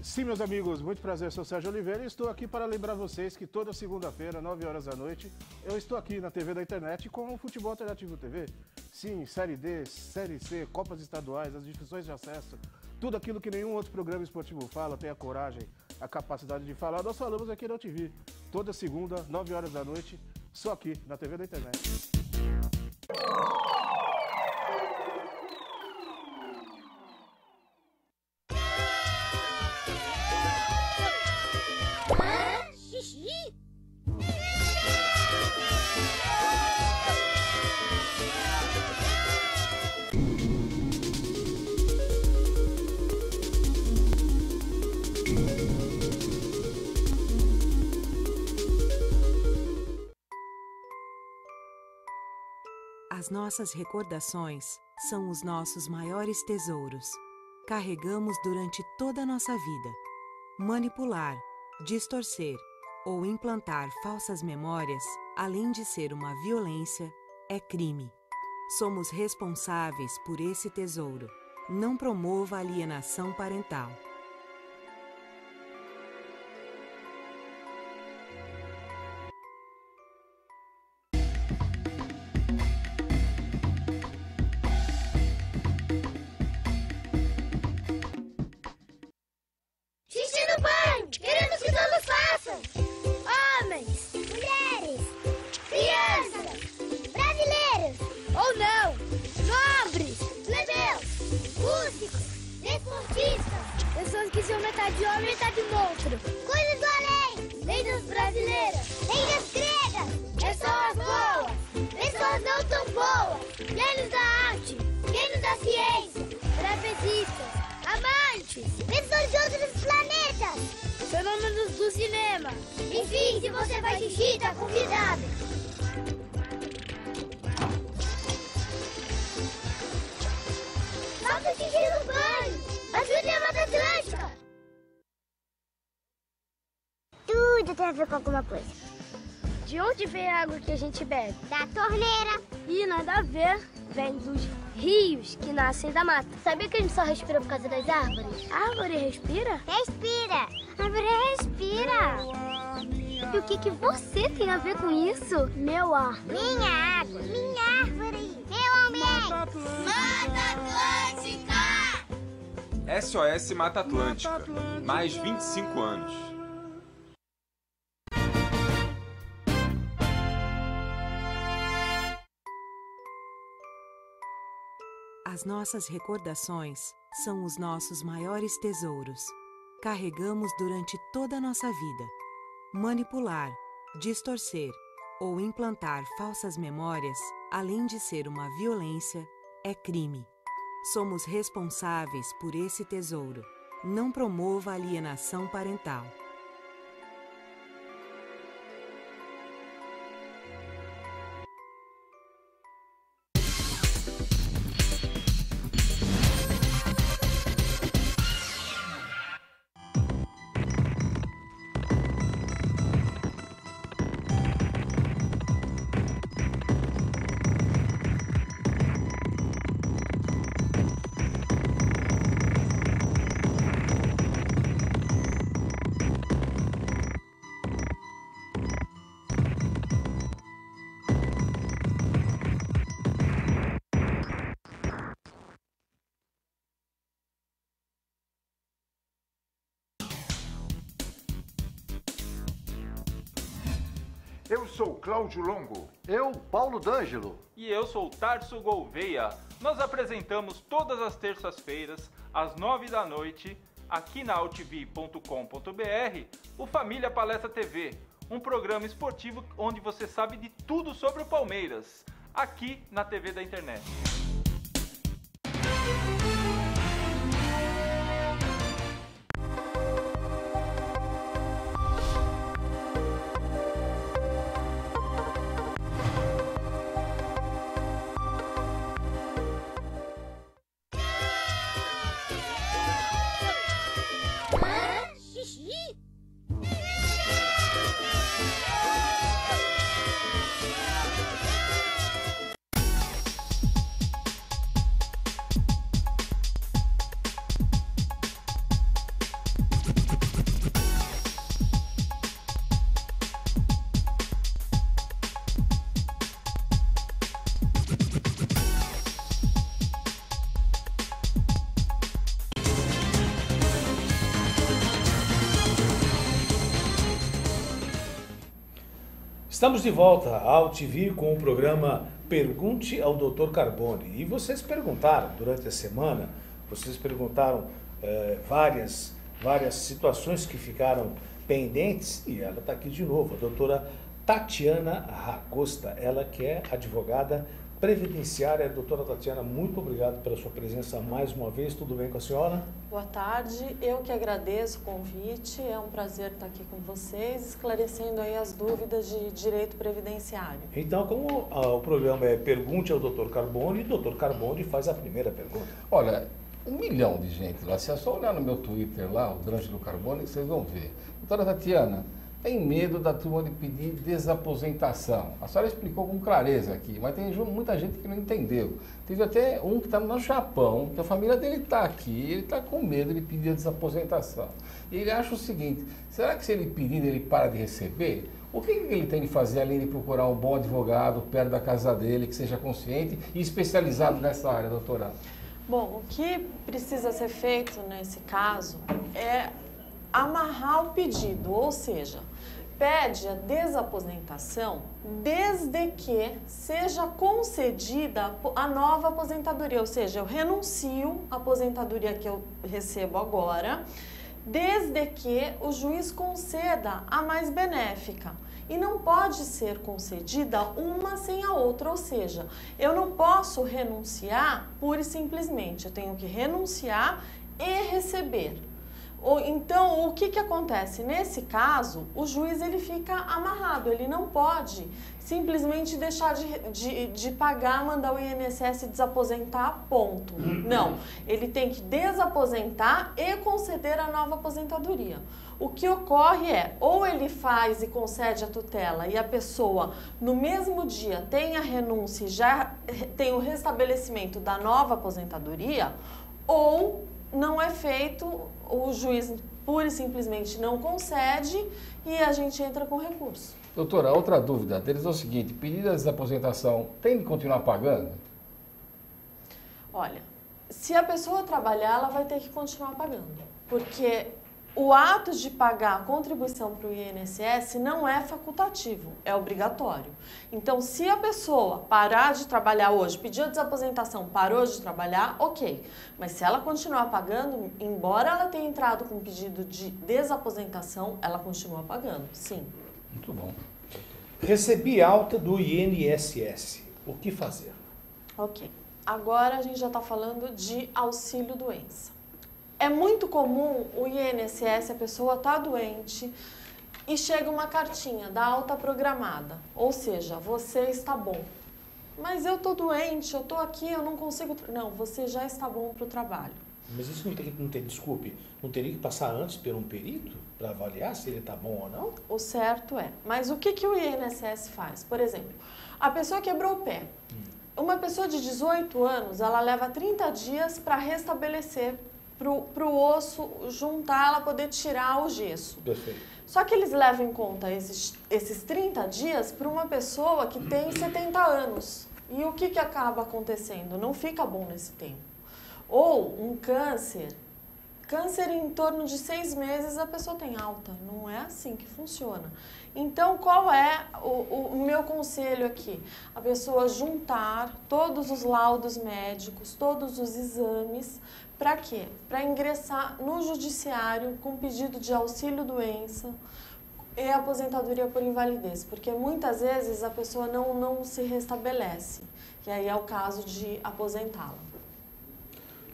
Sim, meus amigos, muito prazer, sou Sérgio Oliveira e estou aqui para lembrar vocês que toda segunda-feira, 9 horas da noite, eu estou aqui na TV da internet com o Futebol Alternativo TV. Sim, Série D, Série C, Copas Estaduais, as divisões de acesso, tudo aquilo que nenhum outro programa esportivo fala, tem a coragem, a capacidade de falar, nós falamos aqui na TV. Toda segunda, 9 horas da noite, só aqui na TV da internet. As nossas recordações são os nossos maiores tesouros. Carregamos durante toda a nossa vida. Manipular, distorcer ou implantar falsas memórias, além de ser uma violência, é crime. Somos responsáveis por esse tesouro. Não promova alienação parental. Xixi no banho! Queremos que todos façam! Homens, mulheres, crianças, brasileiros ou não, nobres, plebeus, músicos, desportistas, pessoas que são metade homem e metade monstro, coisas do além, lendas brasileiras, lendas gregas, pessoas boas, pessoas não tão boas, gênios da arte, gênios da ciência, trapezistas, amantes, pessoas de outros planetas, fenômenos do cinema. Enfim, se você faz xixi, tá convidado. Faça xixi no banho. Ajude a Mata Atlântica. Tudo tem a ver com alguma coisa. De onde vem a água que a gente bebe? Da torneira. E nada a ver. Vem dos rios que nascem da mata. Sabia que a gente só respira por causa das árvores? A árvore respira? Respira. A árvore respira. E o que você tem a ver com isso? Meu ar. Minha água. Minha árvore. Meu ambiente. Mata Atlântica. SOS Mata Atlântica. Mais 25 anos. As nossas recordações são os nossos maiores tesouros. Carregamos durante toda a nossa vida. Manipular, distorcer ou implantar falsas memórias, além de ser uma violência, é crime. Somos responsáveis por esse tesouro. Não promova alienação parental. Eu sou Cláudio Longo. Eu, Paulo D'Angelo. E eu sou Tarso Gouveia. Nós apresentamos todas as terças-feiras, às 9 da noite, aqui na altv.com.br, o Família Palestra TV, um programa esportivo onde você sabe de tudo sobre o Palmeiras, aqui na TV da internet. Estamos de volta ao TV com o programa Pergunte ao Dr. Carbone. E vocês perguntaram durante a semana, várias situações que ficaram pendentes e ela está aqui de novo, a doutora Tatiana Ragosta, ela que é advogada previdenciária. Doutora Tatiana, muito obrigado pela sua presença mais uma vez. Tudo bem com a senhora? Boa tarde, eu que agradeço o convite, é um prazer estar aqui com vocês, esclarecendo aí as dúvidas de direito previdenciário. Então, como o programa é Pergunte ao Dr. Carbone, o Dr. Carbone faz a primeira pergunta. Olha, 1 milhão de gente lá, se é só olhar no meu Twitter lá, o D'Angelo Carbone, que vocês vão ver. Doutora Tatiana, tem medo da turma de pedir desaposentação. A senhora explicou com clareza aqui, mas tem muita gente que não entendeu. Teve até um que está no Japão, que a família dele está aqui, ele está com medo de pedir desaposentação. E ele acha o seguinte, será que se ele pedir, ele para de receber? O que ele tem de fazer além de procurar um bom advogado perto da casa dele, que seja consciente e especializado nessa área, doutora? Bom, o que precisa ser feito nesse caso é amarrar o pedido, ou seja, pede a desaposentação desde que seja concedida a nova aposentadoria, ou seja, eu renuncio à aposentadoria que eu recebo agora, desde que o juiz conceda a mais benéfica. E não pode ser concedida uma sem a outra, ou seja, eu não posso renunciar pura e simplesmente, eu tenho que renunciar e receber. Então, o que acontece? Nesse caso, o juiz ele fica amarrado, ele não pode simplesmente deixar de pagar, mandar o INSS desaposentar, ponto. Não, ele tem que desaposentar e conceder a nova aposentadoria. O que ocorre é, ou ele faz e concede a tutela e a pessoa no mesmo dia tem a renúncia e já tem o restabelecimento da nova aposentadoria, ou não é feito, o juiz pura e simplesmente não concede e a gente entra com recurso. Doutora, outra dúvida deles é o seguinte, pedido de desaposentação tem de continuar pagando? Olha, se a pessoa trabalhar, ela vai ter que continuar pagando, porque o ato de pagar a contribuição para o INSS não é facultativo, é obrigatório. Então, se a pessoa parar de trabalhar hoje, pediu a desaposentação, parou de trabalhar, ok. Mas se ela continuar pagando, embora ela tenha entrado com um pedido de desaposentação, ela continua pagando, sim. Muito bom. Recebi alta do INSS. O que fazer? Ok. Agora a gente já está falando de auxílio-doença. É muito comum o INSS, a pessoa está doente e chega uma cartinha da alta programada, ou seja, você está bom. Mas eu estou doente, eu estou aqui, eu não consigo... Não, você já está bom para o trabalho. Mas isso não tem, desculpe, não teria que passar antes por um perito para avaliar se ele está bom ou não? O certo é. Mas o que o INSS faz? Por exemplo, a pessoa quebrou o pé. Uma pessoa de 18 anos, ela leva 30 dias para restabelecer para o osso juntar, ela poder tirar o gesso. Perfeito. Só que eles levam em conta esses 30 dias para uma pessoa que tem 70 anos. E o que acaba acontecendo? Não fica bom nesse tempo. Ou um câncer em torno de 6 meses a pessoa tem alta. Não é assim que funciona. Então, qual é o meu conselho aqui? A pessoa juntar todos os laudos médicos, todos os exames. Para quê? Para ingressar no judiciário com pedido de auxílio-doença e aposentadoria por invalidez, porque muitas vezes a pessoa não se restabelece, e aí é o caso de aposentá-la.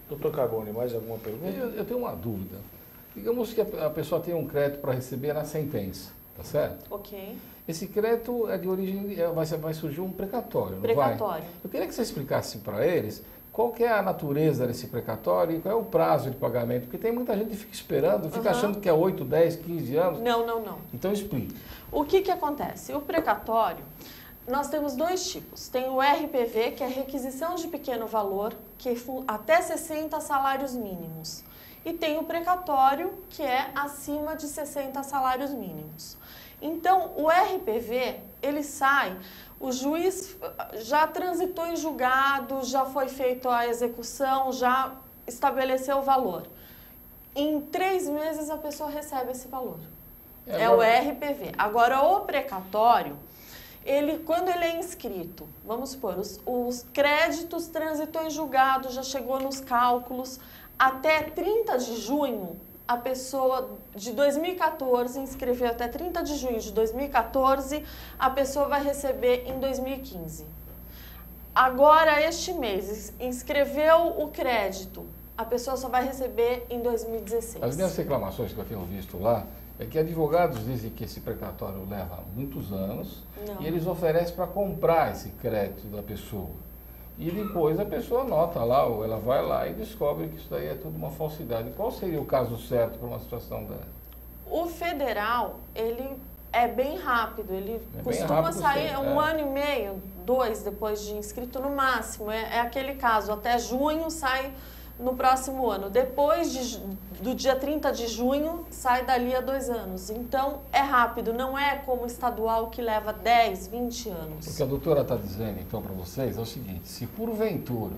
Doutor Carbone, mais alguma pergunta? Eu tenho uma dúvida. Digamos que a pessoa tem um crédito para receber na sentença, tá certo? Ok. Esse crédito é de origem, vai surgir um precatório, não vai? Precatório. Eu queria que você explicasse para eles qual que é a natureza desse precatório e qual é o prazo de pagamento, porque tem muita gente que fica esperando, fica achando que é 8, 10, 15 anos. Não. Então explique. O que acontece? O precatório, nós temos 2 tipos. Tem o RPV, que é requisição de pequeno valor, que é até 60 salários mínimos. E tem o precatório, que é acima de 60 salários mínimos. Então, o RPV, ele sai, o juiz já transitou em julgado, já foi feita a execução, já estabeleceu o valor. Em 3 meses a pessoa recebe esse valor. É o RPV. Agora, o precatório, quando ele é inscrito, vamos supor, os créditos transitou em julgado, já chegou nos cálculos, até 30 de junho, a pessoa de 2014 inscreveu até 30 de junho de 2014, a pessoa vai receber em 2015. Agora, este mês, inscreveu o crédito, a pessoa só vai receber em 2016. As minhas reclamações que eu tenho visto lá é que advogados dizem que esse precatório leva muitos anos e eles oferecem para comprar esse crédito da pessoa. E depois a pessoa nota lá, ou ela vai lá e descobre que isso daí é tudo uma falsidade. Qual seria o caso certo para uma situação dessa? O federal, ele É bem rápido, ele costuma sair um ano e meio, 2 depois de inscrito no máximo. É aquele caso, até junho sai no próximo ano. Depois do dia 30 de junho, sai dali a 2 anos. Então, é rápido, não é como o estadual que leva 10, 20 anos. O que a doutora está dizendo, então, para vocês é o seguinte, se porventura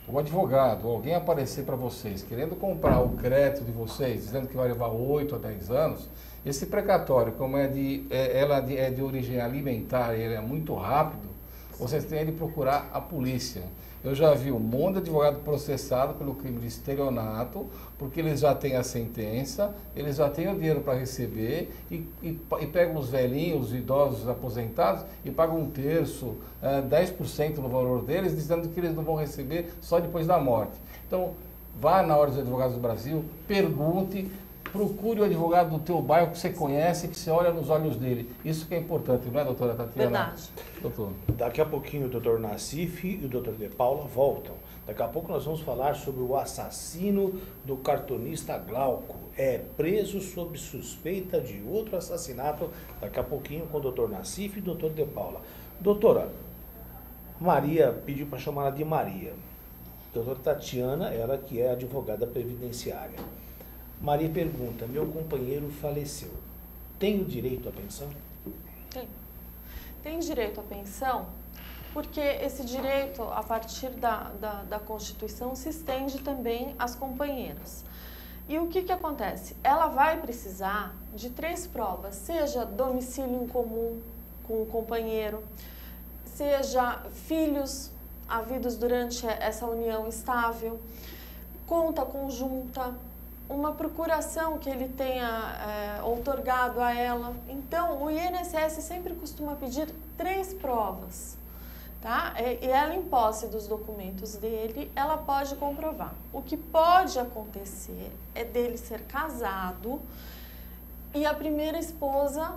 o advogado, alguém aparecer para vocês querendo comprar o crédito de vocês, dizendo que vai levar 8 a 10 anos, esse precatório, como ela é de origem alimentar e ele é muito rápido, vocês têm de procurar a polícia. Eu já vi um monte de advogado processado pelo crime de estelionato, porque eles já têm a sentença, eles já têm o dinheiro para receber e pegam os velhinhos, os idosos aposentados e pagam 1/3, 10% no valor deles, dizendo que eles não vão receber só depois da morte. Então, vá na Ordem dos Advogados do Brasil, pergunte, procure o advogado do teu bairro que você conhece, que você olha nos olhos dele. Isso que é importante, não é, doutora Tatiana? Verdade. Doutor. Daqui a pouquinho o doutor Nassif e o doutor De Paula voltam. Daqui a pouco nós vamos falar sobre o assassino do cartunista Glauco. É preso sob suspeita de outro assassinato. Daqui a pouquinho com o doutor Nassif e o doutor De Paula. Doutora, Maria pediu para chamar ela de Maria. Doutora Tatiana, ela que é advogada previdenciária. Maria pergunta, meu companheiro faleceu, tenho direito à pensão? Tem. Tem direito à pensão, porque esse direito, a partir da Constituição, se estende também às companheiras. E o que acontece? Ela vai precisar de 3 provas, seja domicílio em comum com o companheiro, seja filhos havidos durante essa união estável, conta conjunta, uma procuração que ele tenha outorgado a ela. Então, o INSS sempre costuma pedir 3 provas, tá? E ela, em posse dos documentos dele, ela pode comprovar. O que pode acontecer é dele ser casado e a primeira esposa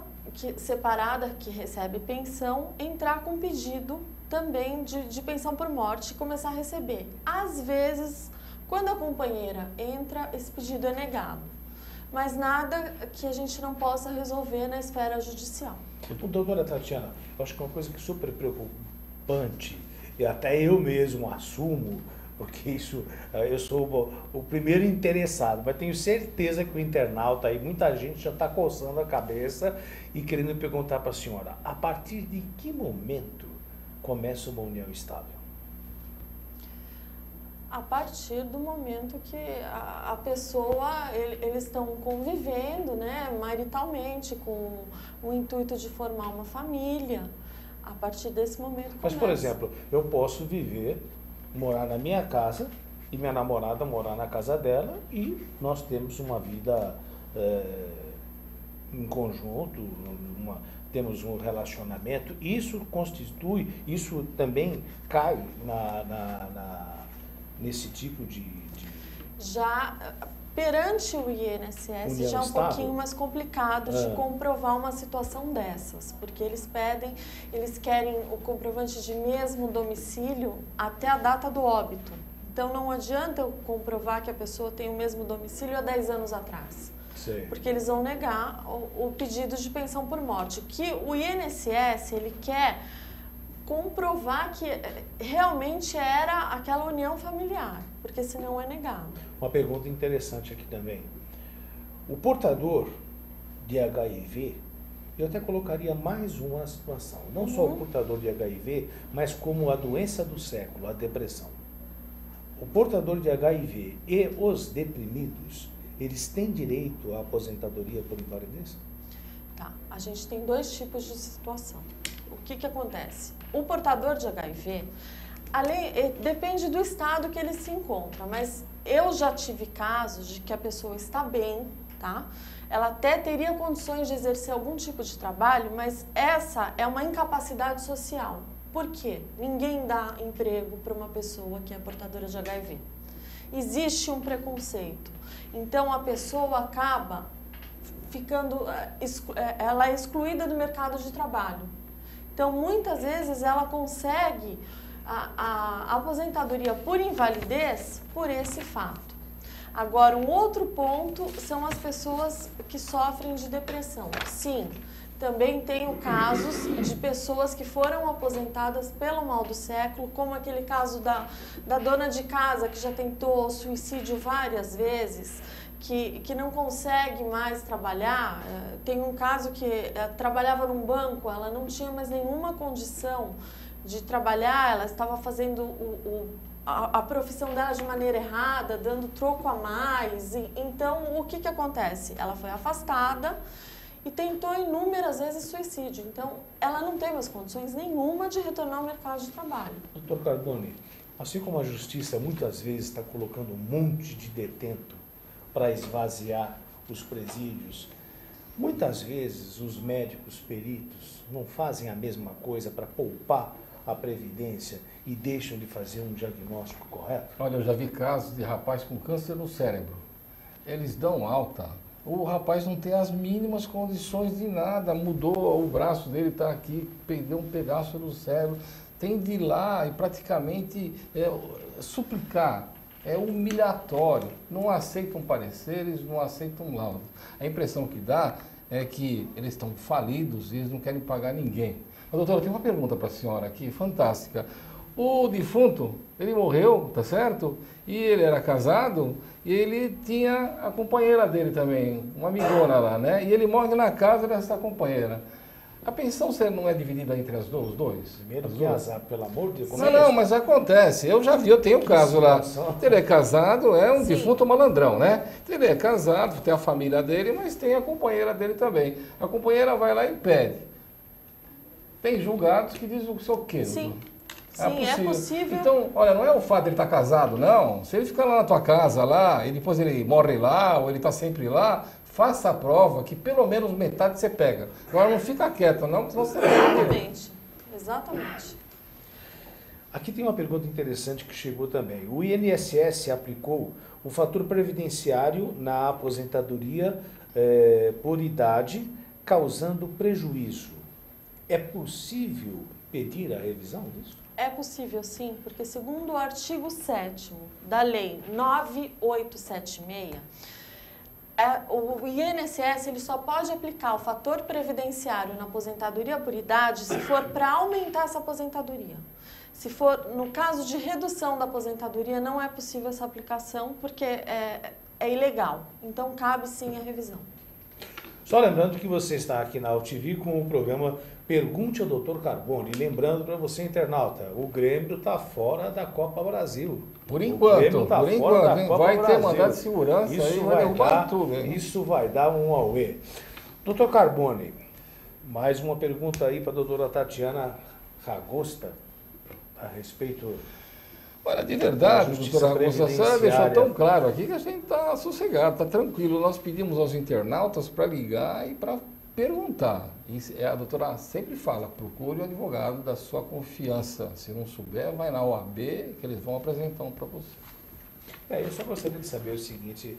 separada, que recebe pensão, entrar com pedido também de pensão por morte e começar a receber. Às vezes, quando a companheira entra, esse pedido é negado. Mas nada que a gente não possa resolver na esfera judicial. Então, doutora Tatiana, eu acho que é uma coisa que é super preocupante, e até eu mesmo assumo, porque isso, eu sou o primeiro interessado, mas tenho certeza que o internauta aí, muita gente já está coçando a cabeça e querendo perguntar para a senhora, a partir de que momento começa uma união estável? A partir do momento que a pessoa, eles estão convivendo, né, maritalmente, com o intuito de formar uma família. A partir desse momento começa. Mas, por exemplo, eu posso morar na minha casa e minha namorada morar na casa dela e nós temos uma vida em conjunto, temos um relacionamento. Isso isso também cai nesse tipo de... Já perante o INSS união já é um estável? Pouquinho mais complicado de comprovar uma situação dessas, porque eles querem o comprovante de mesmo domicílio até a data do óbito. Então não adianta eu comprovar que a pessoa tem o mesmo domicílio há 10 anos atrás. Sei. Porque eles vão negar o pedido de pensão por morte. Que o INSS, ele quer comprovar que realmente era aquela união familiar, porque senão é negado. Uma pergunta interessante aqui também. O portador de HIV, eu até colocaria mais uma situação, não só o portador de HIV, mas como a doença do século, a depressão. O portador de HIV e os deprimidos, eles têm direito à aposentadoria por invalidez? Tá, a gente tem 2 tipos de situação. O que acontece? O portador de HIV, depende do estado que ele se encontra, mas eu já tive casos de que a pessoa está bem, tá? Ela até teria condições de exercer algum tipo de trabalho, mas essa é uma incapacidade social. Por quê? Ninguém dá emprego para uma pessoa que é portadora de HIV. Existe um preconceito. Então, a pessoa acaba ela é excluída do mercado de trabalho. Então, muitas vezes, ela consegue a aposentadoria por invalidez por esse fato. Agora, um outro ponto são as pessoas que sofrem de depressão. Sim, Também tenho casos de pessoas que foram aposentadas pelo mal do século, como aquele caso da dona de casa que já tentou suicídio várias vezes, que não consegue mais trabalhar. Tem um caso que trabalhava num banco, ela não tinha mais nenhuma condição de trabalhar, ela estava fazendo a profissão dela de maneira errada, dando troco a mais. Então, o que acontece? Ela foi afastada e tentou inúmeras vezes suicídio. Então, ela não tem mais condições nenhuma de retornar ao mercado de trabalho. Doutor Carboni, assim como a justiça muitas vezes está colocando um monte de detento para esvaziar os presídios, muitas vezes os médicos peritos não fazem a mesma coisa para poupar a previdência e deixam de fazer um diagnóstico correto? Olha, eu já vi casos de rapaz com câncer no cérebro. Eles dão alta. O rapaz não tem as mínimas condições de nada. Mudou o braço dele, está aqui, perdeu um pedaço do cérebro. Tem de ir lá e praticamente suplicar. É humilhatório. Não aceitam pareceres, não aceitam laudos. A impressão que dá é que eles estão falidos e eles não querem pagar ninguém. Mas, doutora, eu tenho uma pergunta para a senhora aqui, fantástica. O defunto, ele morreu, tá certo? E ele era casado e ele tinha a companheira dele também, uma amigona lá, né? E ele morre na casa dessa companheira. A pensão não é dividida entre os dois? Primeiro que azar, pelo amor de Deus. Não, mas acontece. Eu já vi, eu tenho um caso lá. Ele é casado, é um defunto malandrão, né? Ele é casado, tem a família dele, mas tem a companheira dele também. A companheira vai lá e pede. Tem julgados que dizem o seu quê? Sim. Sim, é possível. Então, olha, não é o fato de ele estar casado, não. Se ele ficar lá na tua casa, lá, e depois ele morre lá, ou ele está sempre lá, faça a prova que pelo menos metade você pega. Agora não fica quieto, não, senão você Exatamente. Exatamente. Aqui tem uma pergunta interessante que chegou também. O INSS aplicou o fator previdenciário na aposentadoria por idade, causando prejuízo. É possível pedir a revisão disso? É possível, sim, porque segundo o artigo 7º da Lei 9876, o INSS ele só pode aplicar o fator previdenciário na aposentadoria por idade se for para aumentar essa aposentadoria. Se for no caso de redução da aposentadoria, não é possível essa aplicação porque é ilegal. Então, cabe sim a revisão. Só lembrando que você está aqui na UTV com o programa Pergunte ao Dr. Carboni. Lembrando para você, internauta, o Grêmio está fora da Copa Brasil. Por enquanto, vai ter mandado de segurança isso aí, vai derrubar tudo. Isso vai dar um auê. Dr. Carboni, mais uma pergunta aí para a doutora Tatiana Ragosta a respeito... Olha, de verdade, doutora Ragosta, a senhora deixou tão claro aqui que a gente está sossegado, está tranquilo. Nós pedimos aos internautas para ligar e para perguntar. E a doutora sempre fala, procure um advogado da sua confiança. Se não souber, vai na OAB que eles vão apresentar um para você. Eu só gostaria de saber o seguinte,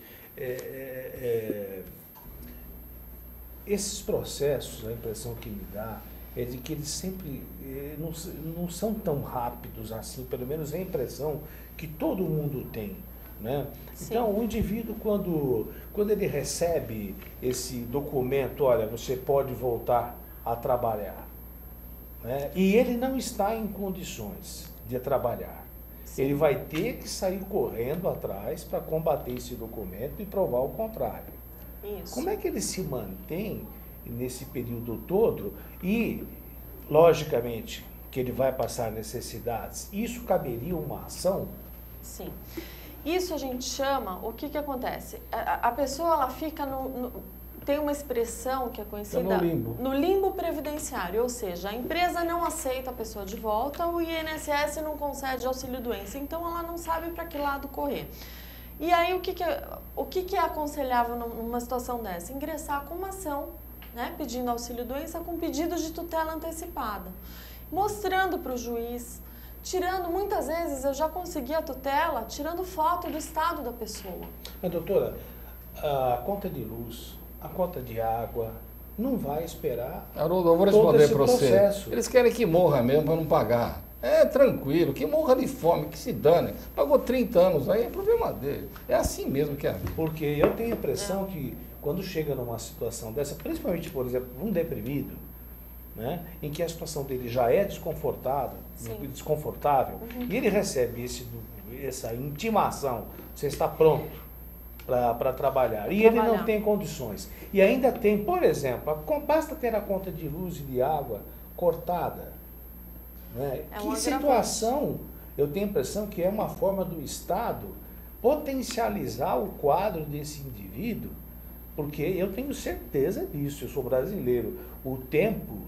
esses processos, a impressão que me dá é de que eles sempre não são tão rápidos assim, pelo menos é a impressão que todo mundo tem. Né? Então, o indivíduo, quando ele recebe esse documento, olha, você pode voltar a trabalhar, né? E ele não está em condições de trabalhar. Sim. Ele vai ter que sair correndo atrás para combater esse documento e provar o contrário. Isso. Como é que ele se mantém nesse período todo e, logicamente, que ele vai passar necessidades? Isso caberia uma ação? Sim. Isso a gente chama, o que acontece? A pessoa ela fica tem uma expressão que é conhecida no limbo previdenciário, ou seja, a empresa não aceita a pessoa de volta, o INSS não concede auxílio-doença, então ela não sabe para que lado correr. E aí o que é aconselhável numa situação dessa? Ingressar com uma ação, né, pedindo auxílio-doença com pedido de tutela antecipada, mostrando para o juiz, tirando, muitas vezes eu já consegui a tutela, tirando foto do estado da pessoa. Mas, doutora, a conta de luz, a conta de água, não vai esperar. Haroldo, eu vou responder para você. Eles querem que morra mesmo para não pagar. É tranquilo, que morra de fome, que se dane. Pagou 30 anos aí, é problema dele. É assim mesmo que é a vida. Porque eu tenho a impressão que quando chega numa situação dessa, principalmente, por exemplo, um deprimido, né, em que a situação dele já é desconfortável, e ele recebe essa intimação, você está pronto para trabalhar, e ele não tem condições. E ainda tem, por exemplo, basta ter a conta de luz e de água cortada. Né? Que situação, eu tenho a impressão que é uma forma do Estado potencializar o quadro desse indivíduo, porque eu tenho certeza disso, eu sou brasileiro, o tempo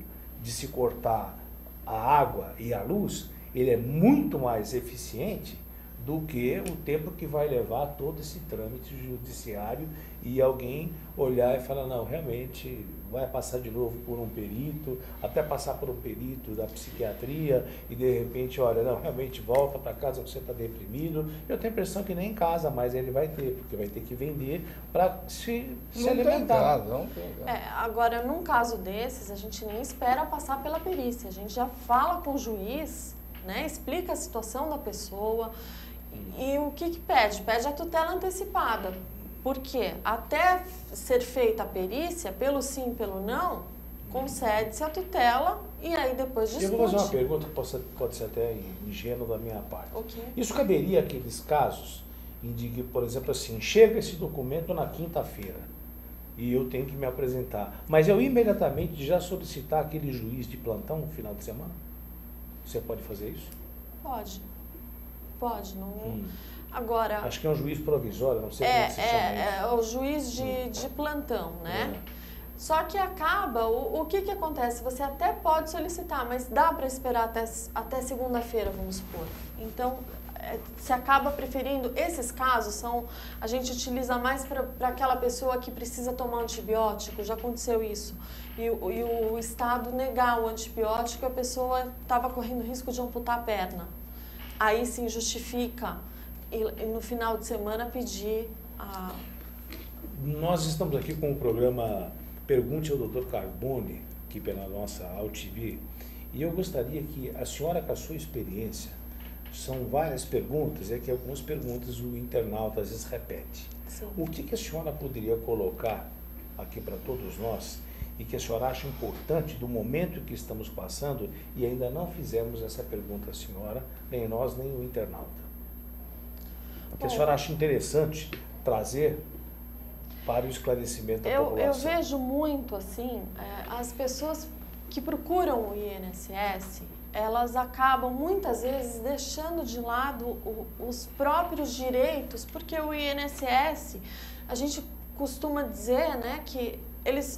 de se cortar a água e a luz, ele é muito mais eficiente do que o tempo que vai levar todo esse trâmite judiciário e alguém olhar e falar, não, realmente vai passar de novo por um perito, até passar por um perito da psiquiatria e de repente, olha, não, realmente volta para casa que você está deprimido. Eu tenho a impressão que nem em casa mais ele vai ter, porque vai ter que vender para se alimentar. Não tem casa. Agora, num caso desses, a gente nem espera passar pela perícia, a gente já fala com o juiz, né, explica a situação da pessoa. E o que pede? Pede a tutela antecipada. Porque até ser feita a perícia, pelo sim, pelo não, concede-se a tutela e aí depois discute. Eu vou fazer uma pergunta que pode ser até ingênua da minha parte. Okay. Isso caberia àqueles casos em que, por exemplo, assim, chega esse documento na quinta-feira e eu tenho que me apresentar, mas eu imediatamente já solicitar aquele juiz de plantão no final de semana? Você pode fazer isso? Pode, não... Agora... Acho que é um juiz provisório, não sei como é que se chama isso. É o juiz de plantão, né? Só que acaba, o que acontece? Você até pode solicitar, mas dá para esperar até segunda-feira, vamos supor. Então, se acaba preferindo, esses casos a gente utiliza mais para aquela pessoa que precisa tomar antibiótico, já aconteceu isso. E o Estado negar o antibiótico, a pessoa estava correndo risco de amputar a perna. Aí sim justifica e no final de semana pedir a... Nós estamos aqui com o programa Pergunte ao Dr. Carbone, aqui pela nossa AltV, e eu gostaria que a senhora, com a sua experiência, são várias perguntas, é que algumas perguntas o internauta às vezes repete. Sim. O que a senhora poderia colocar aqui para todos nós e que a senhora acha importante do momento que estamos passando e ainda não fizemos essa pergunta à senhora, nem nós, nem o internauta? O que a senhora acha interessante trazer para o esclarecimento da população? Eu vejo muito, assim, as pessoas que procuram o INSS, elas acabam muitas vezes deixando de lado os próprios direitos, porque o INSS, a gente costuma dizer, né, que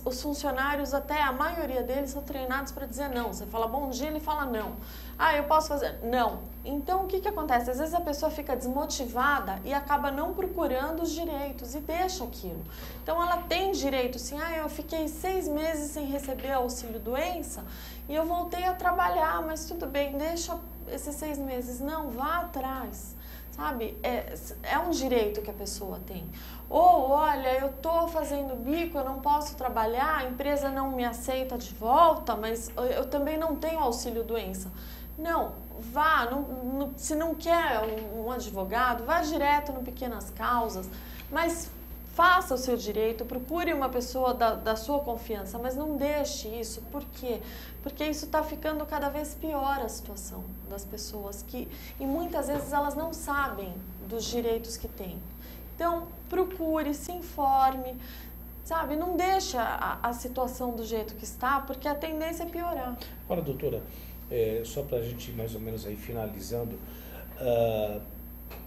os funcionários, até a maioria deles, são treinados para dizer não. Você fala bom dia, ele fala não. Ah, eu posso fazer? Não. Então, o que acontece? Às vezes a pessoa fica desmotivada e acaba não procurando os direitos e deixa aquilo. Então, ela tem direito, assim, eu fiquei 6 meses sem receber auxílio-doença e eu voltei a trabalhar, mas tudo bem, deixa esses 6 meses. Não, vá atrás. Sabe? É um direito que a pessoa tem. Ou, olha, eu estou fazendo bico, eu não posso trabalhar, a empresa não me aceita de volta, mas eu também não tenho auxílio-doença. Não, vá, se não quer um advogado, vá direto no Pequenas Causas, mas faça o seu direito, procure uma pessoa da sua confiança, mas não deixe isso. Por quê? Porque isso está ficando cada vez pior a situação das pessoas, e muitas vezes elas não sabem dos direitos que têm. Então, procure, se informe, sabe? Não deixe a situação do jeito que está, porque a tendência é piorar. Agora, doutora, só para a gente mais ou menos aí finalizando,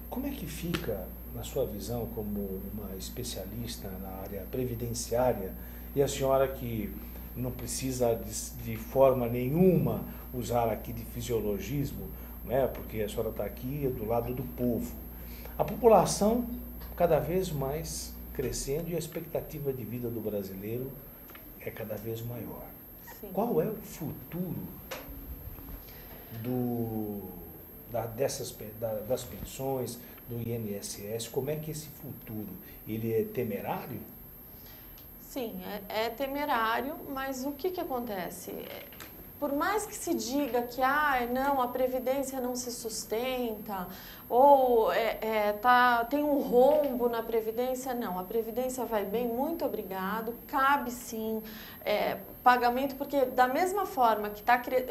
como é que fica, na sua visão, como uma especialista na área previdenciária, e a senhora que não precisa de forma nenhuma usar aqui de fisiologismo, né, porque a senhora está aqui do lado do povo. A população cada vez mais crescendo e a expectativa de vida do brasileiro é cada vez maior. Sim. Qual é o futuro das pensões, do INSS? Como é que esse futuro, ele é temerário? Sim, é temerário, mas o que acontece? por mais que se diga que não, a Previdência não se sustenta, ou tem um rombo na Previdência, não, a Previdência vai bem, muito obrigado, cabe sim pagamento, porque da mesma forma que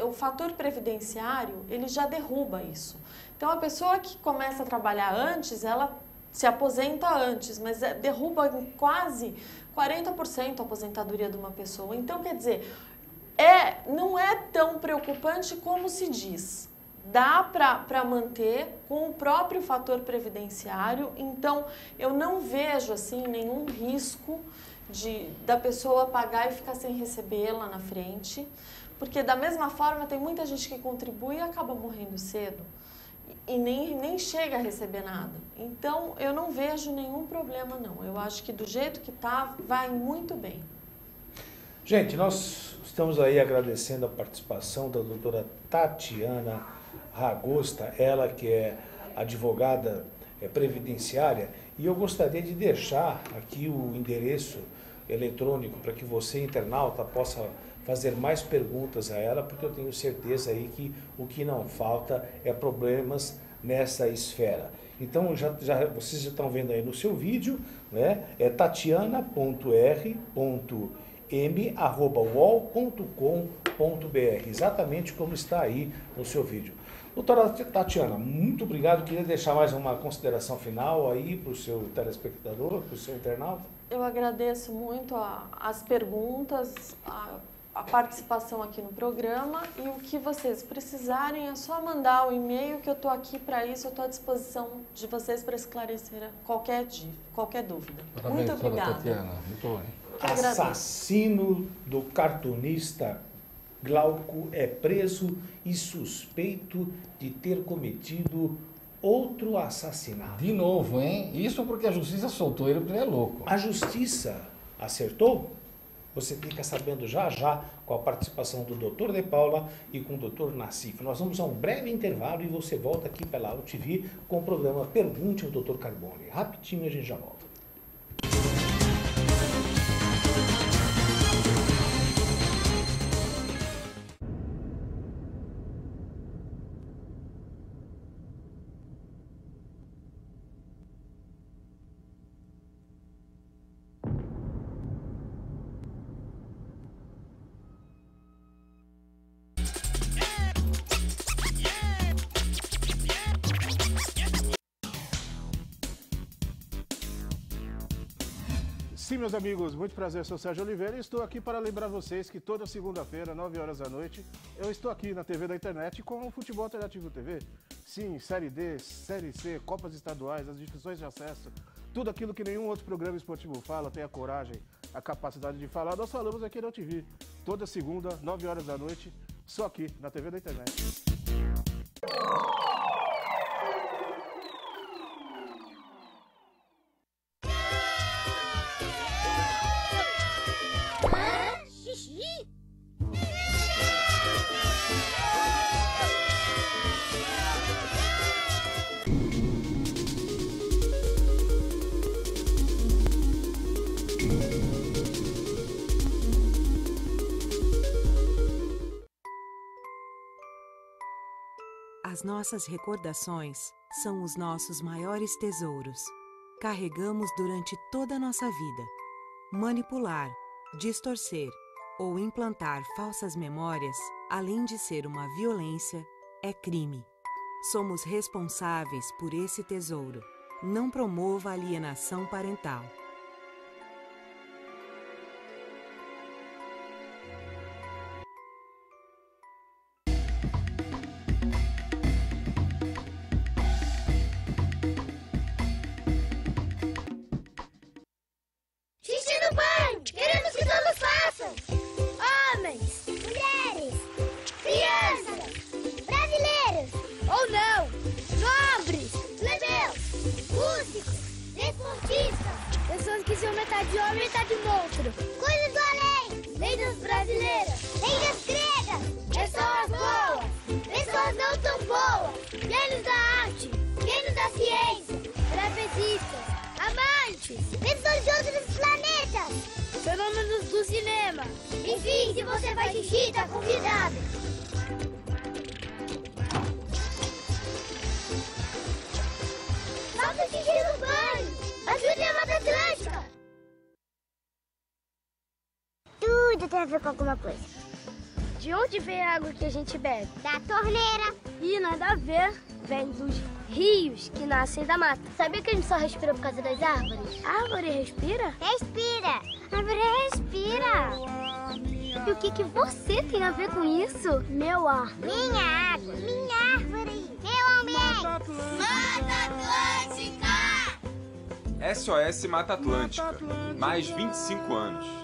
o fator previdenciário, ele já derruba isso. Então, a pessoa que começa a trabalhar antes, ela se aposenta antes, mas derruba em quase 40% a aposentadoria de uma pessoa. Então, quer dizer, não é tão preocupante como se diz. Dá para manter com o próprio fator previdenciário, então eu não vejo assim nenhum risco da pessoa pagar e ficar sem receber lá na frente, porque da mesma forma tem muita gente que contribui e acaba morrendo cedo e nem chega a receber nada. Então eu não vejo nenhum problema não, eu acho que do jeito que está vai muito bem. Gente, nós estamos aí agradecendo a participação da doutora Tatiana Ragosta, ela que é advogada previdenciária, e eu gostaria de deixar aqui o endereço eletrônico para que você, internauta, possa fazer mais perguntas a ela, porque eu tenho certeza aí que o que não falta é problemas nessa esfera. Então, vocês já estão vendo aí no seu vídeo, né? É tatiana.r.m@uol.com.br, exatamente como está aí no seu vídeo. Doutora Tatiana, muito obrigado. Queria deixar mais uma consideração final aí para o seu telespectador, para o seu internauta. Eu agradeço muito as perguntas, a participação aqui no programa, e o que vocês precisarem é só mandar o e-mail, que eu estou aqui para isso, eu estou à disposição de vocês para esclarecer qualquer dúvida. Parabéns, muito obrigada. Tatiana. Muito bem. Assassino do cartunista Glauco é preso e suspeito de ter cometido outro assassinato. De novo, hein? Isso porque a justiça soltou ele porque ele é louco. A justiça acertou? Você fica sabendo já com a participação do Dr. De Paula e com o Dr. Nassif. Nós vamos a um breve intervalo e você volta aqui pela UTV com o programa Pergunte ao Dr. Carbone. Rapidinho a gente já volta. Sim, meus amigos, muito prazer, eu sou Sérgio Oliveira e estou aqui para lembrar vocês que toda segunda-feira, 9 horas da noite, eu estou aqui na TV da internet com o Futebol Alternativo TV. Sim, Série D, Série C, Copas Estaduais, as divisões de acesso, tudo aquilo que nenhum outro programa esportivo fala, tem a coragem, a capacidade de falar, nós falamos aqui na UTV. Toda segunda, 9 horas da noite, só aqui na TV da internet. As nossas recordações são os nossos maiores tesouros. Carregamos durante toda a nossa vida. Manipular, distorcer ou implantar falsas memórias, além de ser uma violência, é crime. Somos responsáveis por esse tesouro. Não promova alienação parental. Metade homem, metade monstro. Coisas do além. Lendas brasileiras. Lendas gregas. Pessoas boas. Pessoas não tão boas. Gênios da arte. Gênios da ciência. Trapezistas. Amantes. Pessoas de outros planetas. Fenômenos do no cinema. Enfim, se você faz xixi, tá convidado. Faça xixi no banho. Ajude a Mata Atlântica. Tudo tem a ver com alguma coisa. De onde vem a água que a gente bebe? Da torneira. E nada a ver. Vem dos rios que nascem da mata. Sabia que a gente só respira por causa das árvores? A árvore respira? Respira. A árvore respira. E o que você tem a ver com isso? Meu ar. Minha água. Minha árvore. Meu ambiente. Mata Atlântica. SOS Mata Atlântica. Mais 25 anos.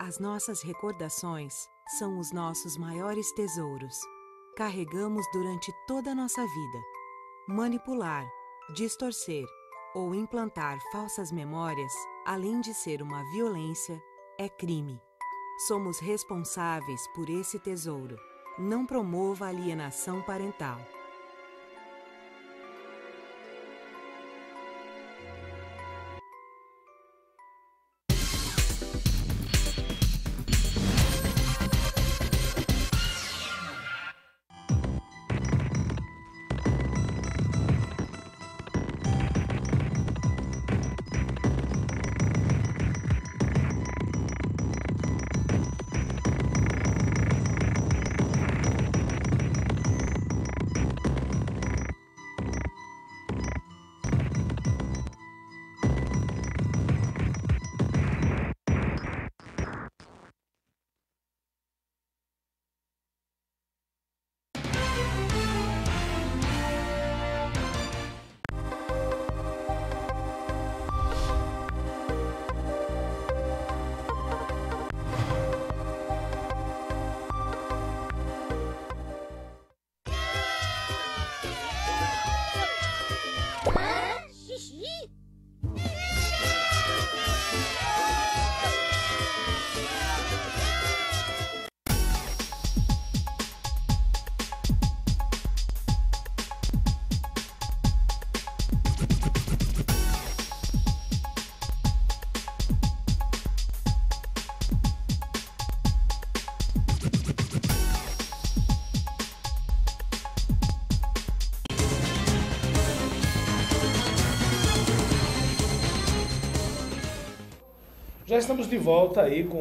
As nossas recordações são os nossos maiores tesouros. Carregamos durante toda a nossa vida. Manipular, distorcer ou implantar falsas memórias, além de ser uma violência, é crime. Somos responsáveis por esse tesouro. Não promova alienação parental. Já estamos de volta aí com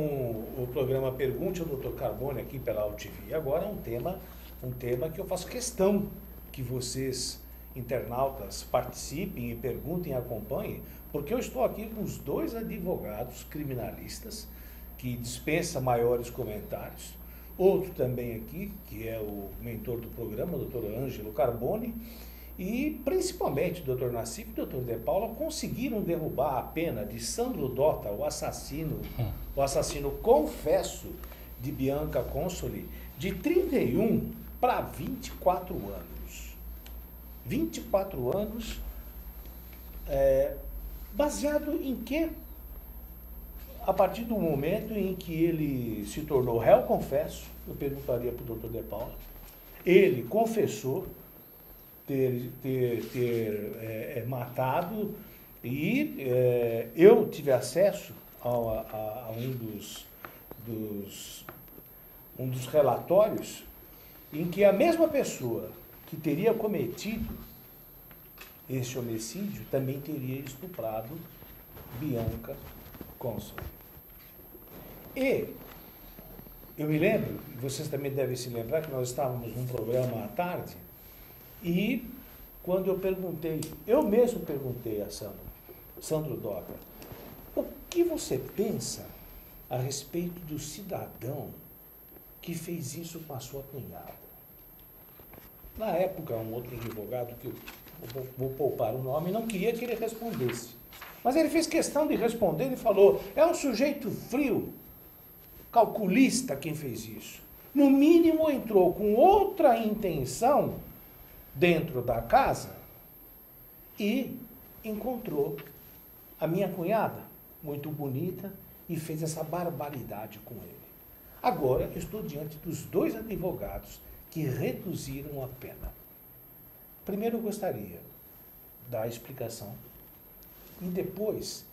o programa Pergunte ao Dr. Carbone aqui pela UTV. Agora um tema que eu faço questão que vocês, internautas, participem e perguntem e acompanhem, porque eu estou aqui com os dois advogados criminalistas que dispensa maiores comentários. Outro também aqui, que é o mentor do programa, o Dr. Ângelo Carbone, e principalmente o Dr. Nassif e o Dr. De Paula conseguiram derrubar a pena de Sandro Dota, o assassino confesso de Bianca Consoli, de 31 para 24 anos. 24 anos, baseado em quê? A partir do momento em que ele se tornou réu confesso, eu perguntaria para o Dr. De Paula, ele confessou ter matado e eu tive acesso a um dos relatórios em que a mesma pessoa que teria cometido esse homicídio também teria estuprado Bianca Consoli. E eu me lembro, vocês também devem se lembrar, que nós estávamos num programa à tarde. E quando eu mesmo perguntei a Sandro Dota, o que você pensa a respeito do cidadão que fez isso com a sua cunhada? Na época, um outro advogado, que eu vou poupar o nome, não queria que ele respondesse. Mas ele fez questão de responder e falou, é um sujeito frio, calculista quem fez isso. No mínimo entrou com outra intenção dentro da casa e encontrou a minha cunhada, muito bonita, e fez essa barbaridade com ele. Agora eu estou diante dos dois advogados que reduziram a pena. Primeiro eu gostaria da explicação e depois,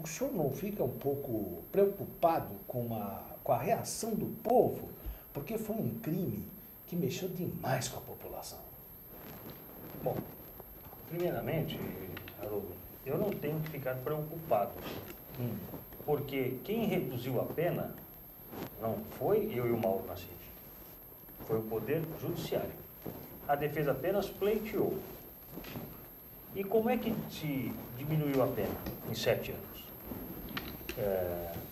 o senhor não fica um pouco preocupado com a reação do povo? Porque foi um crime que mexeu demais com a população. Bom, primeiramente, Haroldo, eu não tenho que ficar preocupado, porque quem reduziu a pena não foi eu e o Mauro Nassif, foi o Poder Judiciário. A defesa apenas pleiteou. E como é que se diminuiu a pena em 7 anos?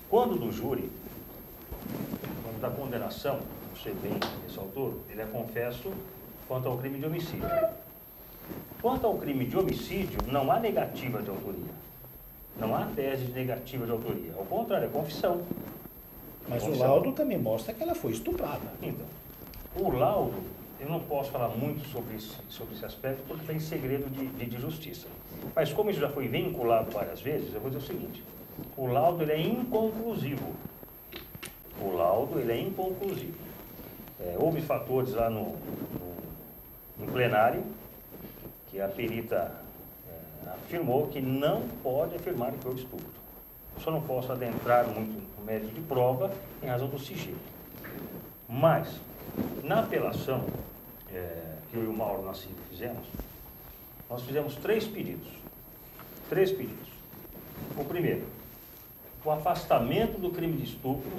Quando do júri, quando da condenação, você bem ressaltou, ele é confesso quanto ao crime de homicídio. Quanto ao crime de homicídio, não há negativa de autoria. Não há tese de negativa de autoria. Ao contrário, é confissão. Mas o laudo também mostra que ela foi estuprada. Então, o laudo, eu não posso falar muito sobre esse aspecto porque tem segredo de justiça. Mas como isso já foi vinculado várias vezes, eu vou dizer o seguinte. O laudo ele é inconclusivo. O laudo ele é inconclusivo. Houve fatores lá no plenário que a perita afirmou que não pode afirmar que houve estupro. Eu só não posso adentrar muito no mérito de prova em razão do sigilo. Mas, na apelação que eu e o Mauro Nassif fizemos, nós fizemos 3 pedidos. 3 pedidos. O primeiro, o afastamento do crime de estupro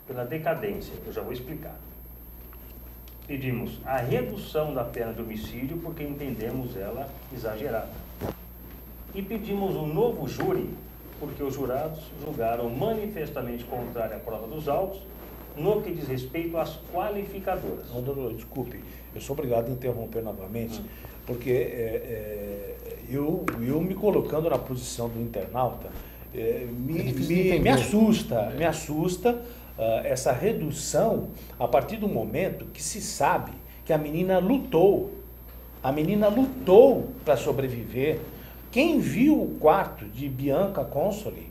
pela decadência, que eu já vou explicar. Pedimos a redução da pena de homicídio porque entendemos ela exagerada. E pedimos um novo júri porque os jurados julgaram manifestamente contrária à prova dos autos no que diz respeito às qualificadoras. Não, doutor, desculpe, eu sou obrigado a interromper novamente, porque eu me colocando na posição do internauta, me assusta essa redução a partir do momento que se sabe que a menina lutou para sobreviver. Quem viu o quarto de Bianca Consoli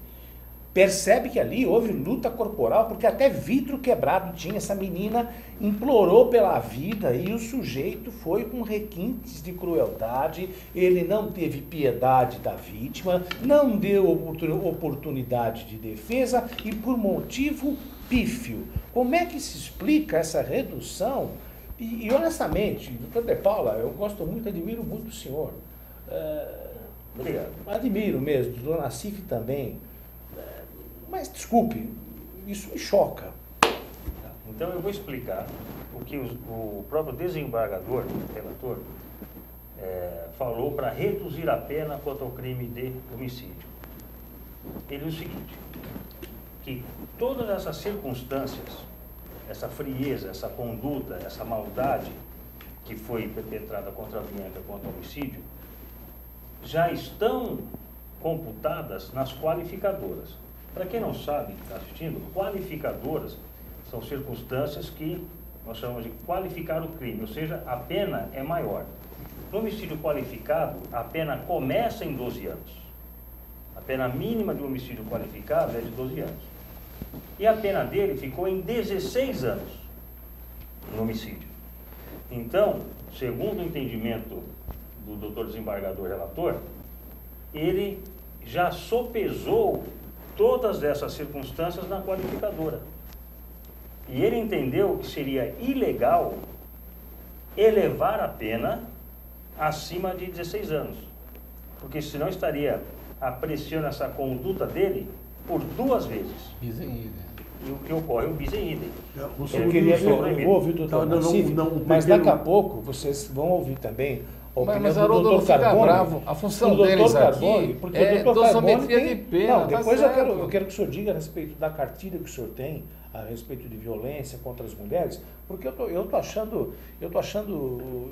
percebe que ali houve luta corporal, porque até vidro quebrado tinha. Essa menina implorou pela vida e o sujeito foi com requintes de crueldade, ele não teve piedade da vítima, não deu oportunidade de defesa e por motivo pífio. Como é que se explica essa redução? E honestamente, doutor De Paula, eu gosto muito, admiro muito o senhor. Obrigado. Admiro mesmo, doutor Nassif também. Mas, desculpe, isso me choca. Então, eu vou explicar o que o próprio desembargador, relator, falou para reduzir a pena quanto ao crime de homicídio. Ele diz o seguinte, que todas essas circunstâncias, essa frieza, essa conduta, essa maldade que foi perpetrada contra a Bianca quanto ao homicídio, já estão computadas nas qualificadoras. Para quem não sabe, que está assistindo, qualificadoras são circunstâncias que nós chamamos de qualificar o crime, ou seja, a pena é maior. No homicídio qualificado, a pena começa em 12 anos. A pena mínima de homicídio qualificado é de 12 anos. E a pena dele ficou em 16 anos no homicídio. Então, segundo o entendimento do doutor desembargador relator, ele já sopesou todas essas circunstâncias na qualificadora. E ele entendeu que seria ilegal elevar a pena acima de 16 anos. Porque senão estaria apreciando essa conduta dele por 2 vezes. Bis in idem. E o que ocorre é o bis in idem. Eu queria ouvir o doutor Nassif, mas daqui a pouco vocês vão ouvir também a opinião mas do Haroldo, doutor Carbone. Bravo. A função deles aqui é dossometria de pena. Não, depois eu quero que o senhor diga a respeito da cartilha que o senhor tem a respeito de violência contra as mulheres, porque eu tô achando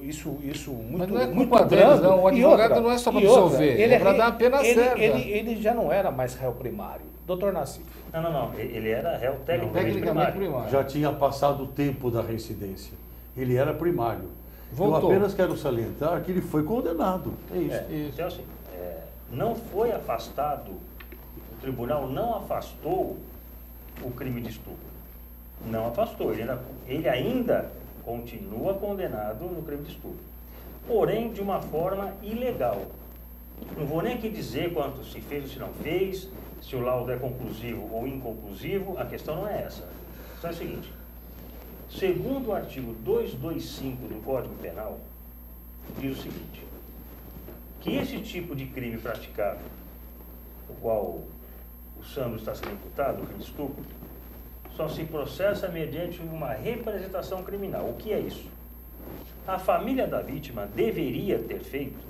isso muito, mas não é muito culpa deles, não. O advogado outra, não é só para absolver, é para dar a pena certa. Ele já não era mais réu primário. Doutor Nassif. Não. Ele era réu tecnicamente primário. Já tinha passado o tempo da reincidência. Ele era primário. Voltou. Eu apenas quero salientar que ele foi condenado. É isso. Então, assim, não foi afastado, o tribunal não afastou o crime de estupro. Não afastou. Ele ainda continua condenado no crime de estupro. Porém, de uma forma ilegal. Não vou nem aqui dizer quanto se fez ou se não fez, se o laudo é conclusivo ou inconclusivo, a questão não é essa. A questão é a seguinte: segundo o artigo 225 do Código Penal, diz o seguinte, que esse tipo de crime praticado, o qual o Sandro está sendo imputado, o crime de estupro, só se processa mediante uma representação criminal. O que é isso? A família da vítima deveria ter feito,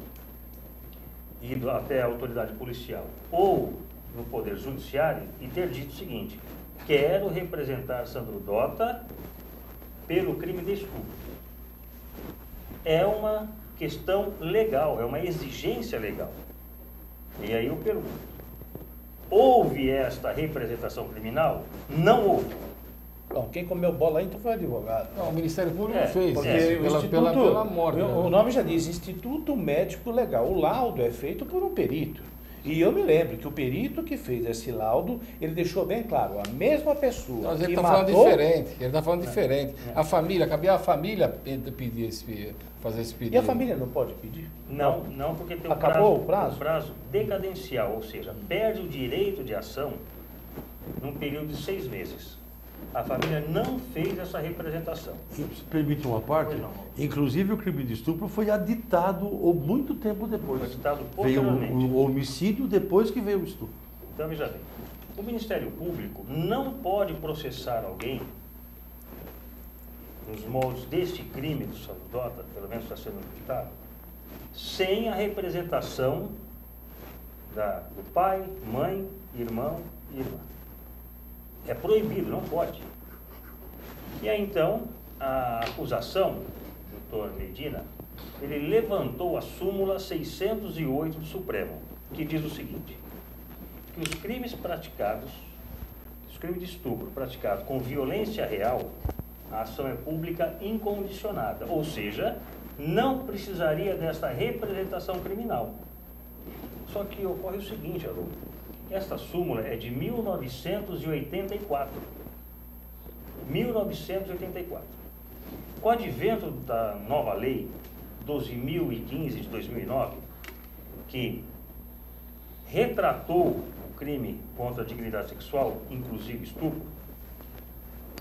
ido até a autoridade policial ou no Poder Judiciário e ter dito o seguinte: quero representar Sandro Dota pelo crime de estupro. É uma questão legal, é uma exigência legal. E aí eu pergunto, houve esta representação criminal? Não houve. Bom, quem comeu bola aí então foi o advogado. Não, o Ministério Público não fez. Porque Pela morte. O nome já diz, Instituto Médico Legal. O laudo é feito por um perito. E eu me lembro que o perito que fez esse laudo, ele deixou bem claro, a mesma pessoa Mas ele que está matou... falando diferente. Ele está falando diferente. A família, cabia a família pedir fazer esse pedido. E a família não pode pedir? Não, porque tem Acabou o prazo decadencial, ou seja, perde o direito de ação num período de 6 meses. A família não fez essa representação. Se permite uma parte, inclusive o crime de estupro foi aditado muito tempo depois. Foi aditado veio posteriormente. o homicídio depois que veio o estupro. Então, veja bem, o Ministério Público não pode processar alguém nos moldes deste crime do Sandro Dota, pelo menos está sendo imputado, sem a representação do pai, mãe, irmão e irmã. É proibido, não pode. E aí, então, a acusação, doutor Medina, ele levantou a súmula 608 do Supremo, que diz o seguinte, que os crimes de estupro praticados com violência real, a ação é pública incondicionada, ou seja, não precisaria dessa representação criminal. Só que ocorre o seguinte, aluno, esta súmula é de 1984. 1984. Com o advento da nova lei 12.015 de 2009, que retratou o crime contra a dignidade sexual, inclusive estupro,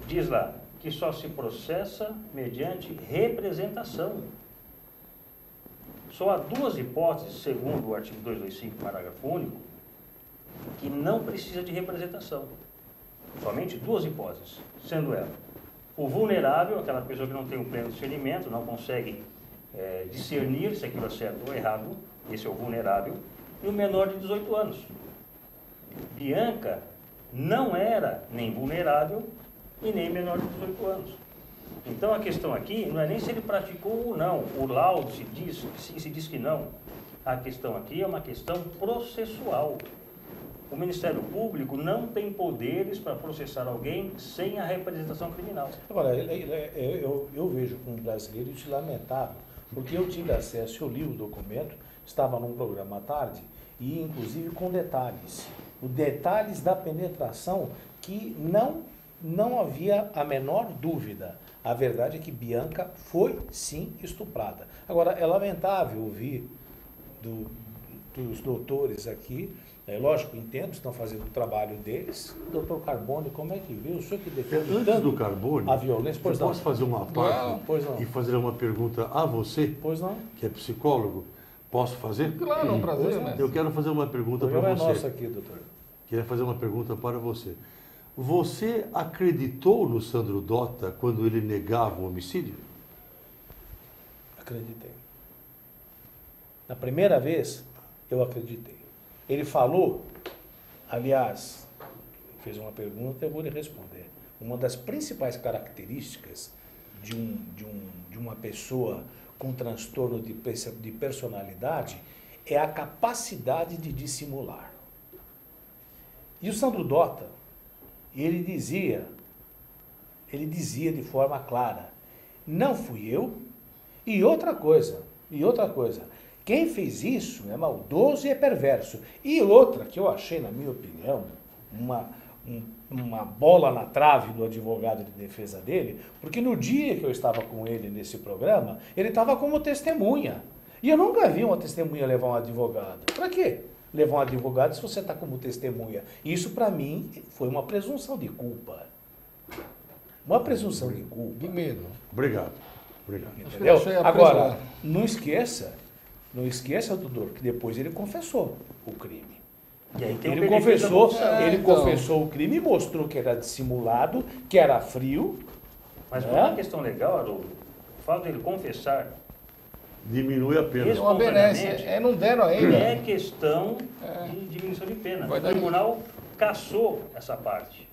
diz lá que só se processa mediante representação. Só há 2 hipóteses, segundo o artigo 225, parágrafo único, que não precisa de representação. Somente 2 hipóteses, sendo ela o vulnerável, aquela pessoa que não tem um pleno discernimento, não consegue discernir se aquilo é certo ou errado, esse é o vulnerável, e o menor de 18 anos. Bianca não era nem vulnerável e nem menor de 18 anos. Então a questão aqui não é nem se ele praticou ou não, o laudo se diz que não. A questão aqui é uma questão processual. O Ministério Público não tem poderes para processar alguém sem a representação criminal. Agora, eu vejo como brasileiro isso lamentável, porque eu tive acesso, eu li o documento, estava num programa à tarde, e inclusive com detalhes. Os detalhes da penetração que não havia a menor dúvida. A verdade é que Bianca foi, sim, estuprada. Agora, é lamentável ouvir dos doutores aqui, lógico, entendo, estão fazendo o trabalho deles. Doutor Carbone, como é que viu? O senhor que defende Antes do Carbone, a violência, pois não. Posso fazer uma parte e fazer uma pergunta a você, pois não, que é psicólogo? Posso fazer? Claro, é um prazer, né? Eu quero fazer uma pergunta para você. É nosso aqui, doutor. Queria fazer uma pergunta para você. Você acreditou no Sandro Dota quando ele negava o homicídio? Acreditei. Na primeira vez, eu acreditei. Ele falou, aliás, fez uma pergunta, eu vou lhe responder. Uma das principais características de uma pessoa com transtorno de personalidade é a capacidade de dissimular. E o Sandro Dota, ele dizia de forma clara, não fui eu, e outra coisa, quem fez isso é maldoso e é perverso. E outra, que eu achei, na minha opinião, uma bola na trave do advogado de defesa dele, porque no dia que eu estava com ele nesse programa, ele estava como testemunha. E eu nunca vi uma testemunha levar um advogado. Para quê? Levar um advogado se você está como testemunha. Isso, para mim, foi uma presunção de culpa. Uma presunção de culpa. De medo. Obrigado. Obrigado. Entendeu? Agora, não esqueça, doutor, que depois ele confessou o crime. E aí tem Ele confessou o crime, mostrou que era dissimulado, que era frio. Mas por uma questão legal, Haroldo, o fato dele confessar diminui a pena. Não deram a ele. É questão de diminuição de pena. O tribunal cassou essa parte.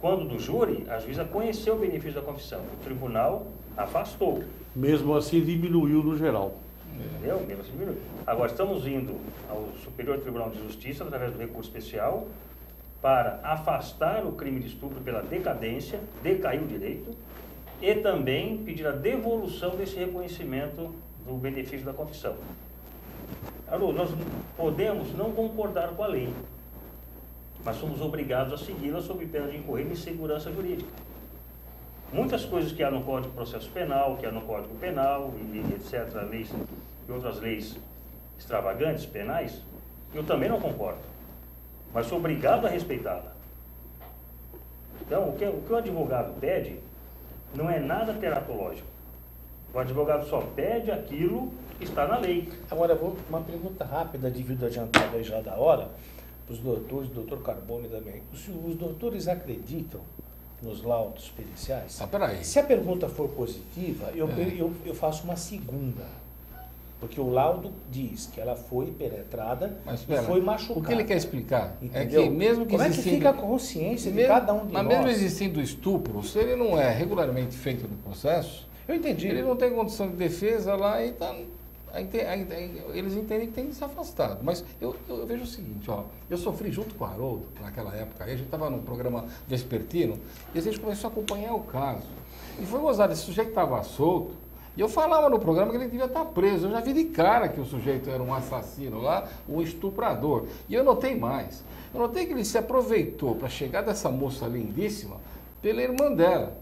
Quando do júri, a juíza conheceu o benefício da confissão. O tribunal afastou. Mesmo assim, diminuiu no geral. Entendeu? Mesmo assim, diminuiu. Agora, estamos indo ao Superior Tribunal de Justiça, através do recurso especial, para afastar o crime de estupro pela decadência, decaiu o direito, e também pedir a devolução desse reconhecimento do benefício da confissão. Haroldo, nós podemos não concordar com a lei, mas somos obrigados a segui-la sob pena de incorrer em insegurança jurídica. Muitas coisas que há no Código de Processo Penal, que há no Código Penal, e etc., leis, e outras leis extravagantes, penais, eu também não concordo, mas sou obrigado a respeitá-la. Então, o que o advogado pede não é nada teratológico. O advogado só pede aquilo que está na lei. Agora, uma pergunta rápida, devido adiantada aí já da hora, para os doutores, doutor Carbone também. Os doutores acreditam nos laudos periciais? Peraí. Se a pergunta for positiva, eu faço uma segunda. Porque o laudo diz que ela foi penetrada e foi machucada. O que ele quer explicar entendeu? É que mesmo que como é que fica a consciência de cada um de nós? Mas mesmo existindo estupro, se ele não é regularmente feito no processo, eu entendi. Ele não tem condição de defesa lá e tá, eles entendem que tem que ser afastado. Mas eu vejo o seguinte, ó, eu sofri junto com o Haroldo naquela época, aí a gente estava num programa vespertino e a gente começou a acompanhar o caso. E foi gozado, esse sujeito estava solto. E eu falava no programa que ele devia estar preso. Eu já vi de cara que o sujeito era um assassino lá, um estuprador. E eu notei mais. Eu notei que ele se aproveitou para chegar dessa moça lindíssima pela irmã dela.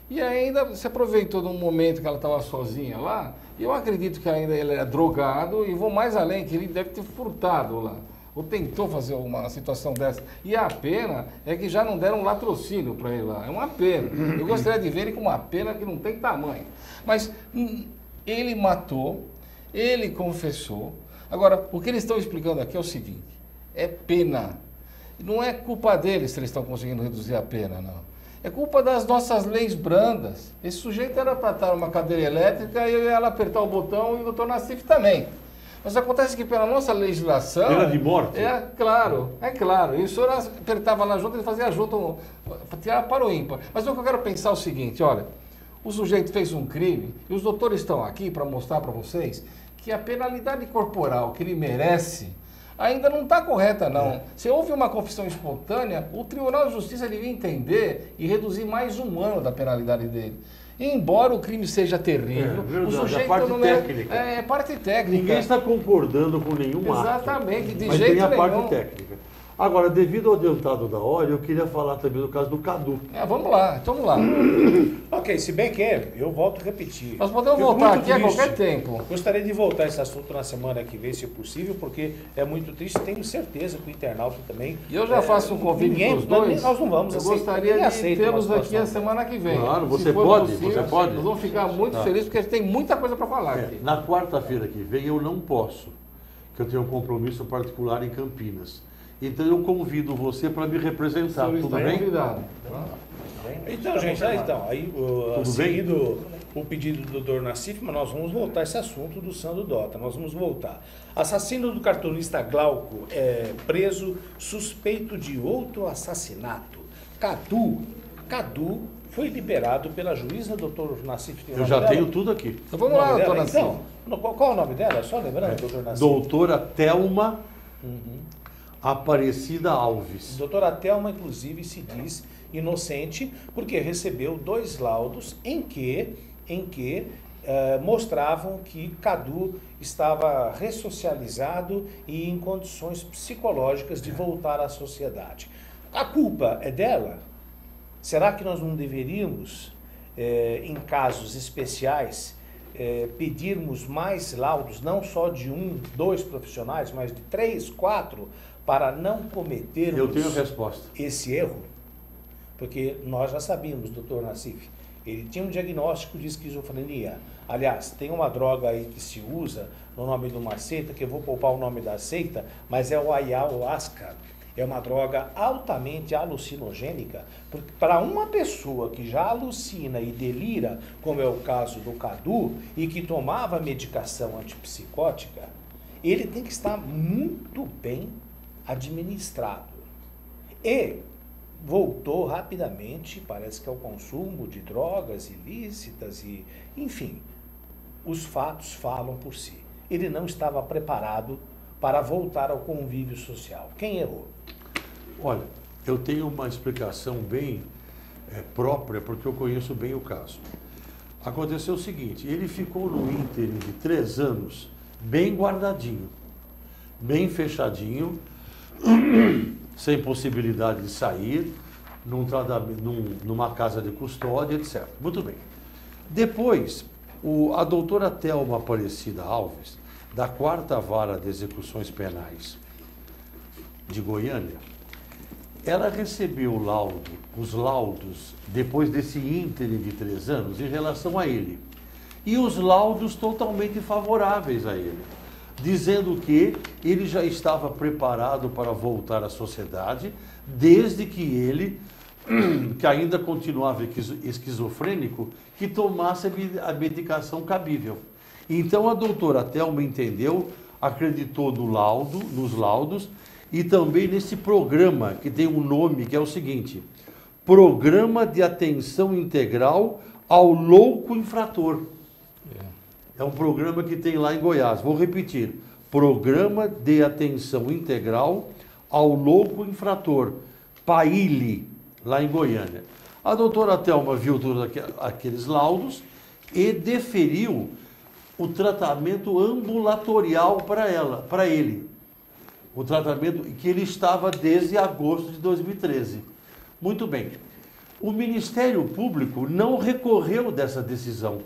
E ainda se aproveitou de um momento que ela estava sozinha lá. E eu acredito que ainda ele era drogado e vou mais além, que ele deve ter furtado lá. Ou tentou fazer uma situação dessa. E a pena é que já não deram um latrocínio para ele lá. É uma pena. Eu gostaria de ver ele com uma pena que não tem tamanho. Mas ele matou, ele confessou. Agora, o que eles estão explicando aqui é o seguinte, é pena. Não é culpa deles se eles estão conseguindo reduzir a pena, não. É culpa das nossas leis brandas. Esse sujeito era para estar numa cadeira elétrica e eu ia lá apertar o botão e o doutor Nassif também. Mas acontece que pela nossa legislação... Pena de morte? É claro. E o senhor apertava lá junto, ele fazia junto, tirar para o ímpar. Mas o que eu quero pensar é o seguinte, olha... O sujeito fez um crime e os doutores estão aqui para mostrar para vocês que a penalidade corporal que ele merece ainda não está correta, não. Se houve uma confissão espontânea, o Tribunal de Justiça devia entender e reduzir mais um ano da penalidade dele. E embora o crime seja terrível, o sujeito a parte não técnica. É parte técnica. Ninguém está concordando com nenhum ato. Exatamente, de mas jeito tem a nenhum. parte técnica. Agora, devido ao adiantado da hora, eu queria falar também do caso do Cadu. Vamos lá, então vamos lá. Ok, se bem que eu volto a repetir. Nós podemos voltar aqui a qualquer tempo. Gostaria de voltar a esse assunto na semana que vem, se possível, porque é muito triste. Tenho certeza que o internauta também... E eu já faço um convite para os dois. Nós não vamos aceitar. Eu gostaria de tê-los aqui a semana que vem. Claro, você pode. Nós vamos ficar muito felizes, porque tem muita coisa para falar aqui. Na quarta-feira que vem eu não posso, que eu tenho um compromisso particular em Campinas. Então eu convido você para me representar, tudo bem? Então, gente, seguindo o pedido do Dr. Nassif, mas nós vamos voltar a esse assunto do Sandro Dota. Nós vamos voltar. Assassino do cartunista Glauco é preso suspeito de outro assassinato. Cadu foi liberado pela juíza, Dr. Nassif. Eu já tenho tudo aqui. Então vamos lá, doutor Nassif. Então, qual é o nome dela? Só lembrando, doutor Nassif. Doutora Thelma Aparecida Alves. Doutora Thelma, inclusive, se diz inocente porque recebeu 2 laudos em que mostravam que Cadu estava ressocializado e em condições psicológicas de voltar à sociedade. A culpa é dela? Será que nós não deveríamos, em casos especiais, pedirmos mais laudos, não só de 1, 2 profissionais, mas de 3, 4, para não cometermos Eu tenho resposta. esse erro? Porque nós já sabíamos, doutor Nassif, ele tinha um diagnóstico de esquizofrenia. Aliás, tem uma droga aí que se usa no nome de uma seita, que eu vou poupar o nome da seita, mas é o ayahuasca. É uma droga altamente alucinogênica, porque para uma pessoa que já alucina e delira, como é o caso do Cadu, e que tomava medicação antipsicótica, ele tem que estar muito bem administrado. E voltou rapidamente, parece que ao consumo de drogas ilícitas e, enfim, os fatos falam por si. Ele não estava preparado para voltar ao convívio social. Quem errou? Olha, eu tenho uma explicação bem própria, porque eu conheço bem o caso. Aconteceu o seguinte, ele ficou no ínterim de 3 anos, bem guardadinho, bem fechadinho, sem possibilidade de sair, numa casa de custódia, etc. Muito bem. Depois, a doutora Thelma Aparecida Alves, da 4ª Vara de Execuções Penais de Goiânia, ela recebeu os laudos, depois desse ínterim de 3 anos, em relação a ele. E os laudos totalmente favoráveis a ele, dizendo que ele já estava preparado para voltar à sociedade, desde que ele, que ainda continuava esquizofrênico, que tomasse a medicação cabível. Então a doutora Thelma entendeu, acreditou nos laudos, e também nesse programa, que tem um nome que é o seguinte: Programa de Atenção Integral ao Louco Infrator. É um programa que tem lá em Goiás. Vou repetir: Programa de Atenção Integral ao Louco Infrator, PAILI, lá em Goiânia. A doutora Thelma viu todos aqueles laudos e deferiu o tratamento ambulatorial para ele. O tratamento que ele estava desde agosto de 2013. Muito bem. O Ministério Público não recorreu dessa decisão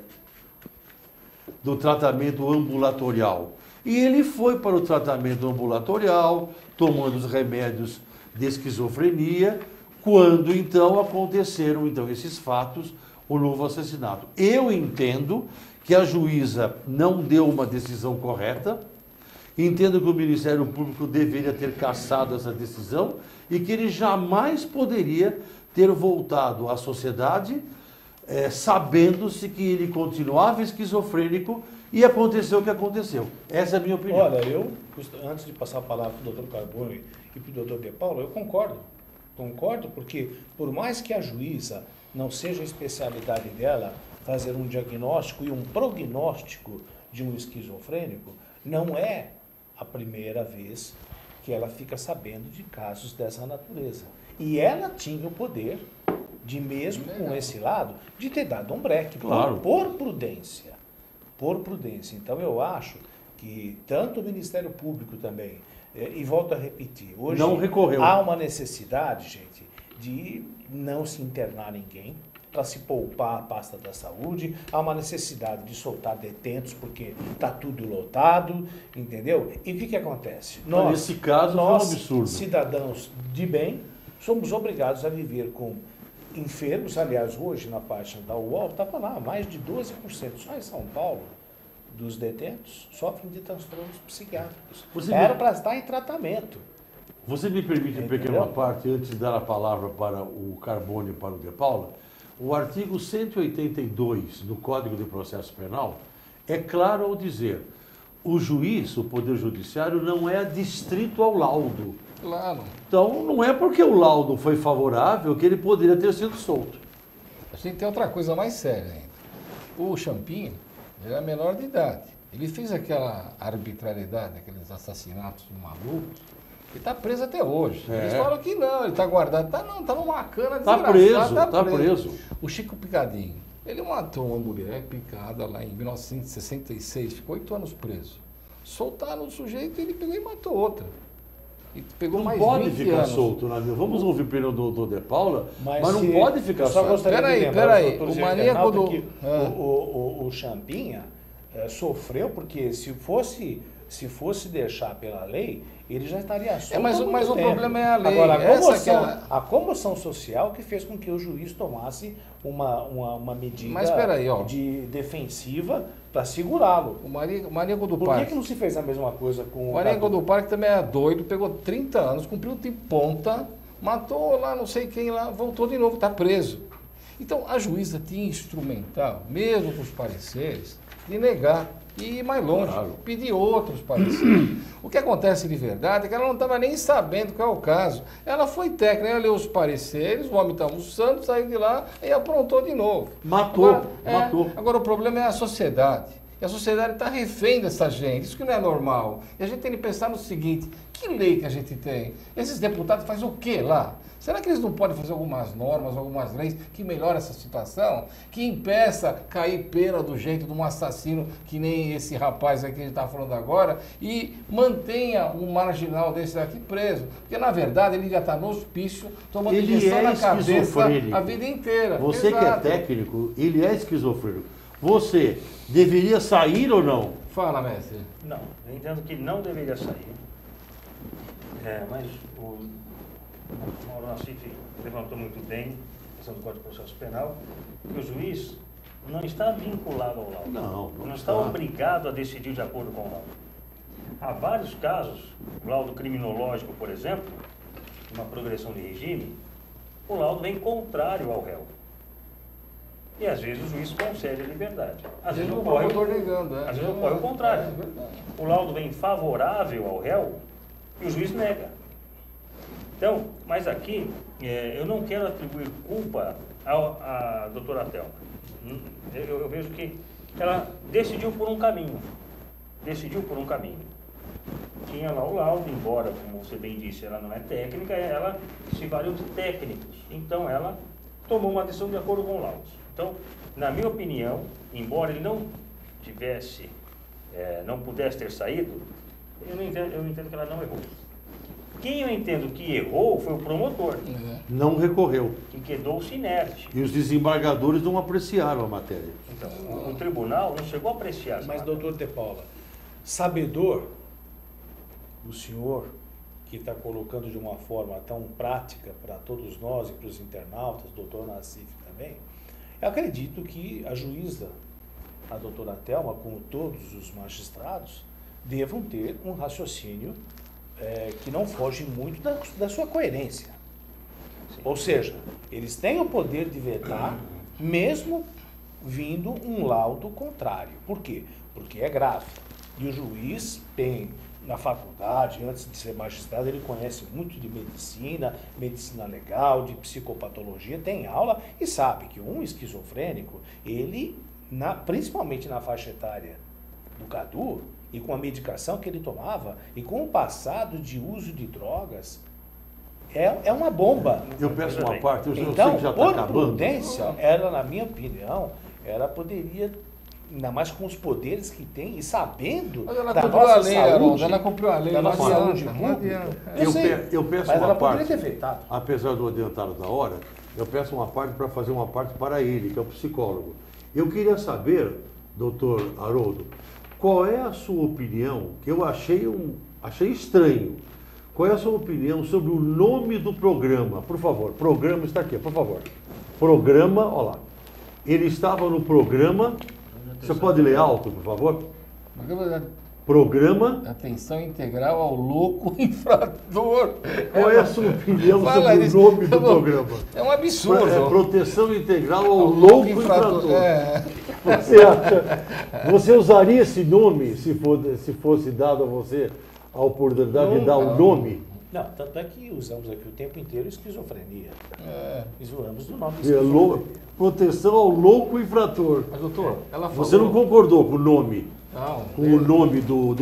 do tratamento ambulatorial. E ele foi para o tratamento ambulatorial, tomando os remédios de esquizofrenia, quando então aconteceram esses fatos, o novo assassinato. Eu entendo que a juíza não deu uma decisão correta, entendo que o Ministério Público deveria ter cassado essa decisão e que ele jamais poderia ter voltado à sociedade sabendo-se que ele continuava esquizofrênico e aconteceu o que aconteceu. Essa é a minha opinião. Olha, eu, antes de passar a palavra para o doutor Carbone e para o doutor De Paulo, eu concordo. Concordo porque, por mais que a juíza não seja a especialidade dela fazer um diagnóstico e um prognóstico de um esquizofrênico, não é a primeira vez que ela fica sabendo de casos dessa natureza. E ela tinha o poder de, mesmo com esse lado, de ter dado um breque, claro, por prudência. Por prudência. Então eu acho que tanto o Ministério Público também, e volto a repetir, hoje não recorreu. Há uma necessidade, gente, de não se internar ninguém, para se poupar a pasta da saúde, há uma necessidade de soltar detentos, porque está tudo lotado, entendeu? E o que acontece? Nesse caso foi um absurdo. Cidadãos de bem, somos obrigados a viver com enfermos. Aliás, hoje na página da UOL, estava lá, mais de 12%, só em São Paulo, dos detentos sofrem de transtornos psiquiátricos. Era para estar em tratamento. Você me permite pequena parte, antes de dar a palavra para o Carbone e para o De Paula? O artigo 182 do Código de Processo Penal é claro ao dizer: o juiz, o Poder Judiciário, não é adstrito ao laudo. Claro. Então, não é porque o laudo foi favorável que ele poderia ter sido solto. A gente tem outra coisa mais séria ainda. O Champinho era menor de idade. Ele fez aquela arbitrariedade, aqueles assassinatos malucos. Ele está preso até hoje. Eles falam que não, ele está guardado. Está numa cana desgraçada. Está preso. O Chico Picadinho, ele matou uma mulher picada lá em 1966, ficou 8 anos preso. Soltaram o sujeito e ele pegou e matou outra. E pegou Não mais pode 20 ficar anos. solto, né? Vamos ouvir primeiro do De Paula, mas não se- pode ficar eu só solto. gostaria de lembrar Peraí, aos doutores o e maníaco internautas do- que o Champinha sofreu porque se fosse deixar pela lei, ele já estaria solto. mas há muito o tempo. problema é a lei. Agora, Essa a comoção social que fez com que o juiz tomasse uma medida Mas peraí, ó. de defensiva para segurá-lo. O maníaco do Por parque. que não se fez a mesma coisa com O maníaco do parque também é doido, pegou 30 anos, cumpriu de ponta, matou lá não sei quem lá, voltou de novo, está preso. Então a juíza tinha instrumental, mesmo com os pareceres, de negar e ir mais longe, pedir outros pareceres. O que acontece de verdade é que ela não estava nem sabendo qual é o caso. Ela foi técnica, ela leu os pareceres, o homem estava almoçando, saiu de lá e aprontou de novo. Matou. Agora o problema é a sociedade. E a sociedade está refém dessa gente, isso que não é normal. E a gente tem que pensar no seguinte, que lei que a gente tem? Esses deputados fazem o quê lá? Será que eles não podem fazer algumas normas, algumas leis que melhorem essa situação? Que impeça cair pena do jeito de um assassino que nem esse rapaz aqui que a gente está falando agora e mantenha um marginal desse daqui preso. Porque, na verdade, ele já está no hospício, tomando Ele injeção é na cabeça esquizofrênico. a vida inteira. Você que é Exato. técnico, ele é esquizofrênico. Você deveria sair ou não? Fala, mestre. Não, eu entendo que não deveria sair. Mas o Mauro Nassif levantou muito bem a questão do Código de Processo Penal, que o juiz não está vinculado ao laudo. Não está obrigado a decidir de acordo com o laudo. Há vários casos, o laudo criminológico, por exemplo, uma progressão de regime, o laudo vem contrário ao réu. E às vezes o juiz concede a liberdade. Às vezes ocorre o contrário. O laudo vem favorável ao réu e o juiz nega. Então, mas aqui, eu não quero atribuir culpa à doutora Thelma. Eu vejo que ela decidiu por um caminho. Tinha lá o laudo, embora, como você bem disse, ela não é técnica, ela se valeu de técnicos. Então, ela tomou uma decisão de acordo com o laudo. Então, na minha opinião, embora ele não tivesse, não pudesse ter saído, eu entendo que ela não errou. Quem eu entendo que errou foi o promotor. Não recorreu. Que quedou-se inerte. E os desembargadores não apreciaram a matéria. Então, o tribunal não chegou a apreciar. Mas, doutor De Paula, sabedor do senhor que está colocando de uma forma tão prática para todos nós e para os internautas, doutor Nassif também, eu acredito que a juíza, a doutora Thelma, como todos os magistrados, devam ter um raciocínio que não foge muito da sua coerência. Sim. Ou seja, eles têm o poder de vetar, mesmo vindo um laudo contrário. Por quê? Porque é grave. E o juiz tem, na faculdade, antes de ser magistrado, ele conhece muito de medicina, medicina legal, de psicopatologia, tem aula e sabe que um esquizofrênico, ele, principalmente na faixa etária do Cadu, e com a medicação que ele tomava, e com o passado de uso de drogas, é uma bomba. Eu peço uma parte, eu então, sei que já está por acabando. prudência, ela, na minha opinião, ela poderia, ainda mais com os poderes que tem, e sabendo da nossa saúde, ela cumpriu a lei, da nossa saúde pública. Eu peço mas uma ela parte, poderia ter feitado. apesar do adiantado da hora, eu peço uma parte para fazer uma parte para ele, que é o psicólogo. Eu queria saber, doutor Haroldo, qual é a sua opinião, que eu achei estranho, qual é a sua opinião sobre o nome do programa? Por favor, programa está aqui, por favor. Programa, olha lá. Ele estava no programa, você pode ler alto, por favor? Programa... Atenção integral ao louco infrator. Qual é a sua opinião sobre o nome do programa? É um absurdo. Proteção integral ao louco infrator. Você usaria esse nome se fosse dado a você a oportunidade de dar o nome? Não, tanto é que usamos aqui o tempo inteiro esquizofrenia. Usamos o nome esquizofrenia. Proteção ao louco infrator. Mas, doutor, ela falou... Você não concordou com o nome? Não. Com o nome do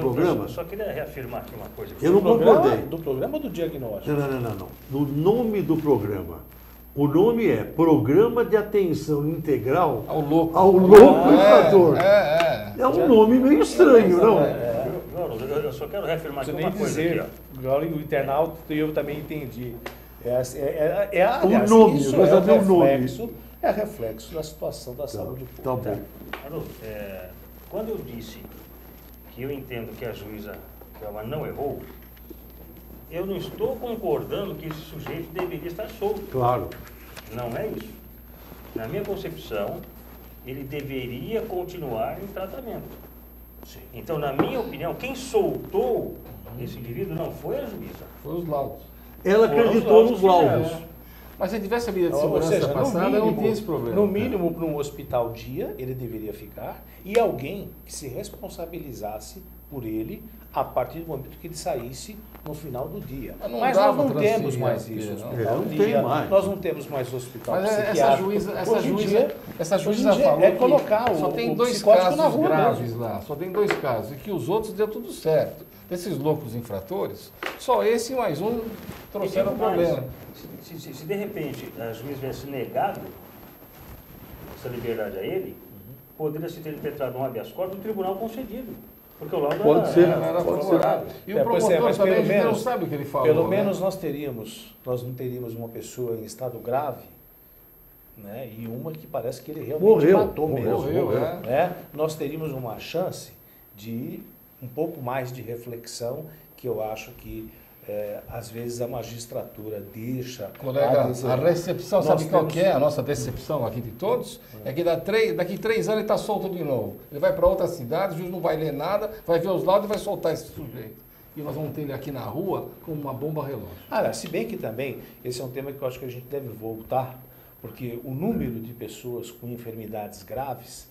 programa? Eu só queria reafirmar aqui uma coisa. Eu não concordei. Do programa ou do diagnóstico? Não. Do nome do programa. O nome é Programa de Atenção Integral ao Louco Infrator. É um nome meio estranho, não? só quero reafirmar aqui nem uma coisa dizer, aqui, o internauta e eu também entendi. O nome, isso mas é até o nome. é reflexo da situação da saúde pública. Tá bom. Haroldo, quando eu disse que eu entendo que a juíza Kelma não errou, eu não estou concordando que esse sujeito deveria estar solto. Claro. Não é isso. Na minha concepção, ele deveria continuar em tratamento. Então, na minha opinião, quem soltou esse indivíduo não foi a juíza. Foi os laudos. Ela acreditou nos laudos. Mas se tivesse a medida de Ou segurança seja, passada, não tinha esse problema. No mínimo, para um hospital dia, ele deveria ficar, e alguém que se responsabilizasse por ele a partir do momento que ele saísse no final do dia. Mas nós não temos mais isso. Hospital não dia, tem mais. Nós não temos mais hospital Mas psiquiátrico. essa juíza falou é colocar que só tem 2 casos graves lá, só tem 2 casos, e que os outros deu tudo certo. Desses loucos infratores, só esse e mais um trouxeram problema. Se de repente a juíza tivesse negado essa liberdade a ele, poderia se ter impetrado um habeas corpus no tribunal concedido. Porque o laudo pode ser, era pode favorável. ser. E o promotor mas também pelo menos, não sabe o que ele falou. Pelo menos nós não teríamos uma pessoa em estado grave, né? E uma que parece que ele realmente matou mesmo. Morreu. Né? Nós teríamos uma chance de um pouco mais de reflexão, que eu acho que às vezes a magistratura deixa... Colega, a recepção, sabe qual que é a nossa decepção aqui de todos? É que daqui 3 anos ele está solto de novo. Ele vai para outra cidade, o juiz não vai ler nada, vai ver os laudos e vai soltar esse sujeito. E nós vamos ter ele aqui na rua como uma bomba relógio. Se bem que também, esse é um tema que eu acho que a gente deve voltar, porque o número de pessoas com enfermidades graves,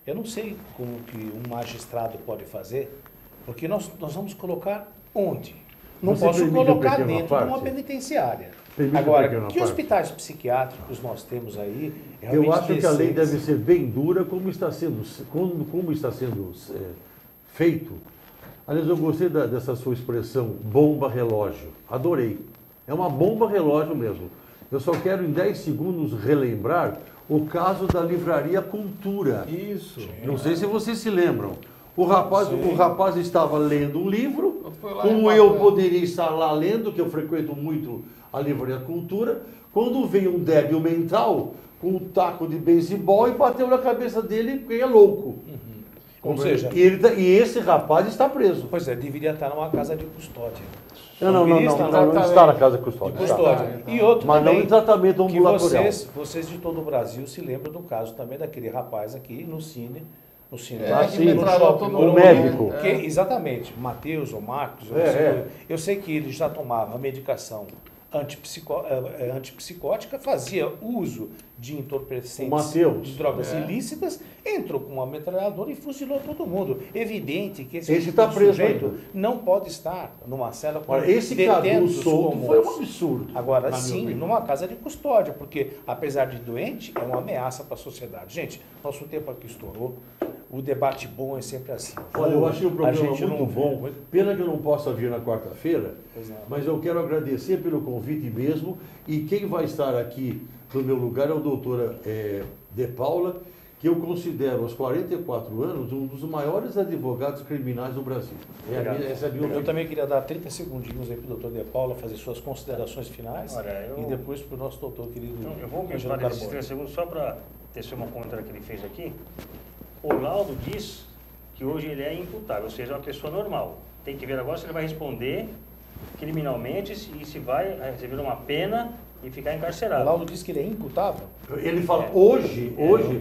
eu não sei como que um magistrado pode fazer, porque nós vamos colocar onde? Não posso colocar dentro de uma penitenciária. Agora, que hospitais psiquiátricos nós temos aí? Eu acho que a lei deve ser bem dura, como está sendo feito. Aliás, eu gostei dessa sua expressão, bomba relógio. Adorei. É uma bomba relógio mesmo. Eu só quero, em 10 segundos, relembrar o caso da Livraria Cultura. Isso. Não sei se vocês se lembram. O rapaz estava lendo um livro, como eu poderia estar lá lendo, que eu frequento muito a Livraria Cultura, quando veio um débil mental com um taco de beisebol e bateu na cabeça dele, porque é louco. Ou seja... E esse rapaz está preso. Pois é, deveria estar numa casa de custódia. Não está na casa de custódia. E outro mas também, não em tratamento ambulatorial. Vocês de todo o Brasil se lembram do caso também daquele rapaz aqui no Cine. No Cine, o médico. Exatamente, Matheus ou Marcos, eu sei que ele já tomava medicação antipsicótica, fazia uso de entorpecentes, de drogas ilícitas, entrou com uma metralhadora e fuzilou todo mundo. Evidente que esse sujeito não pode estar numa cela com esse Cadu solto foi um absurdo. Agora, sim, numa casa de custódia, porque apesar de doente, é uma ameaça para a sociedade. Gente, nosso tempo aqui estourou. O debate bom é sempre assim. Olha, eu achei o programa muito bom. Pena que eu não possa vir na quarta-feira, mas eu quero agradecer pelo convite mesmo. E quem vai estar aqui no meu lugar é o doutor De Paula, que eu considero, aos 44 anos, um dos maiores advogados criminais do Brasil. Essa é a minha opinião. Eu também queria dar 30 segundinhos aí para o doutor De Paula fazer suas considerações finais e depois para o nosso doutor querido. Eu vou fazer esses 30 segundos só para tecer uma comentário que ele fez aqui. O laudo diz que hoje ele é imputável, ou seja, é uma pessoa normal. Tem que ver agora se ele vai responder criminalmente e se vai receber uma pena e ficar encarcerado. O laudo diz que ele é imputável? Ele fala, hoje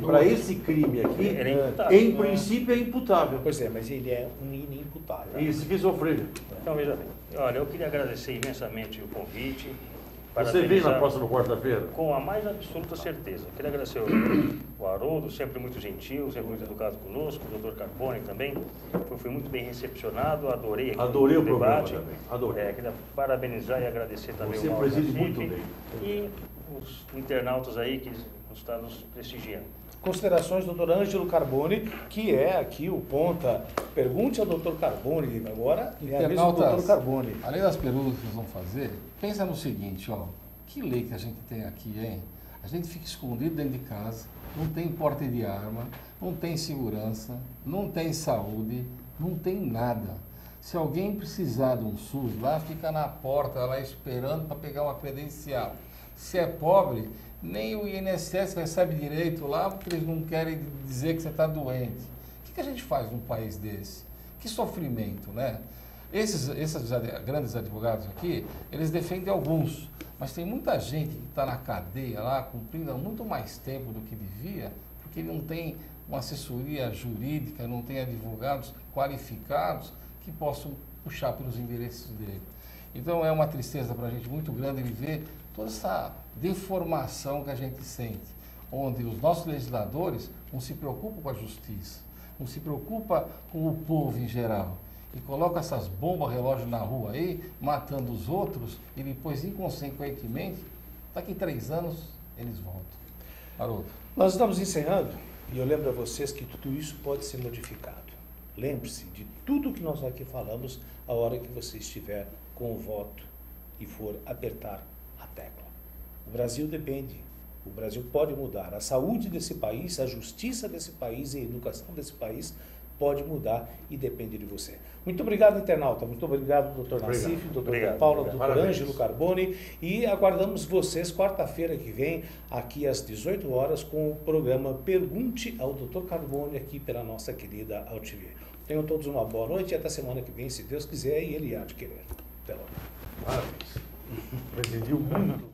para esse crime aqui, em princípio é imputável. Pois é, mas ele é um inimputável. E esquizofrênico. Então, veja bem. Olha, eu queria agradecer imensamente o convite. Você vem na próxima quarta-feira? Com a mais absoluta certeza. Queria agradecer o Haroldo, sempre muito gentil, sempre muito educado conosco, o doutor Carbone também. Fui muito bem recepcionado, adorei o debate. Adorei. Queria parabenizar e agradecer também o Mauro preside muito bem. E os internautas aí que estão nos prestigiando. Considerações do doutor Ângelo Carbone, que é aqui o ponta. Pergunte ao doutor Carbone agora, é a vez do doutor Carbone. Além das perguntas que vocês vão fazer, pensa no seguinte, que lei que a gente tem aqui, hein? A gente fica escondido dentro de casa, não tem porte de arma, não tem segurança, não tem saúde, não tem nada. Se alguém precisar de um SUS, lá fica na porta, lá esperando para pegar uma credencial. Se é pobre, nem o INSS recebe direito lá, porque eles não querem dizer que você está doente. O que a gente faz num país desse? Que sofrimento, né? Esses grandes advogados aqui, eles defendem alguns, mas tem muita gente que está na cadeia lá, cumprindo há muito mais tempo do que devia, porque não tem uma assessoria jurídica, não tem advogados qualificados que possam puxar pelos endereços dele. Então é uma tristeza para a gente muito grande ele ver toda essa deformação que a gente sente, onde os nossos legisladores não se preocupam com a justiça, não se preocupam com o povo em geral, e colocam essas bombas relógio na rua aí, matando os outros, e depois, inconsequentemente, daqui 3 anos, eles voltam. Haroldo. Nós estamos encerrando, e eu lembro a vocês que tudo isso pode ser modificado. Lembre-se de tudo que nós aqui falamos a hora que você estiver com o voto e for apertar a tecla. O Brasil depende, o Brasil pode mudar. A saúde desse país, a justiça desse país e a educação desse país pode mudar e depende de você. Muito obrigado, internauta. Muito obrigado, doutor Nassif, doutor Paula, doutor Ângelo Carboni. E aguardamos vocês quarta-feira que vem, aqui às 18 horas, com o programa Pergunte ao Dr. Carboni, aqui pela nossa querida AltV. Tenham todos uma boa noite e até semana que vem, se Deus quiser e Ele há de querer. Até logo. Parabéns. Pretendiu muito.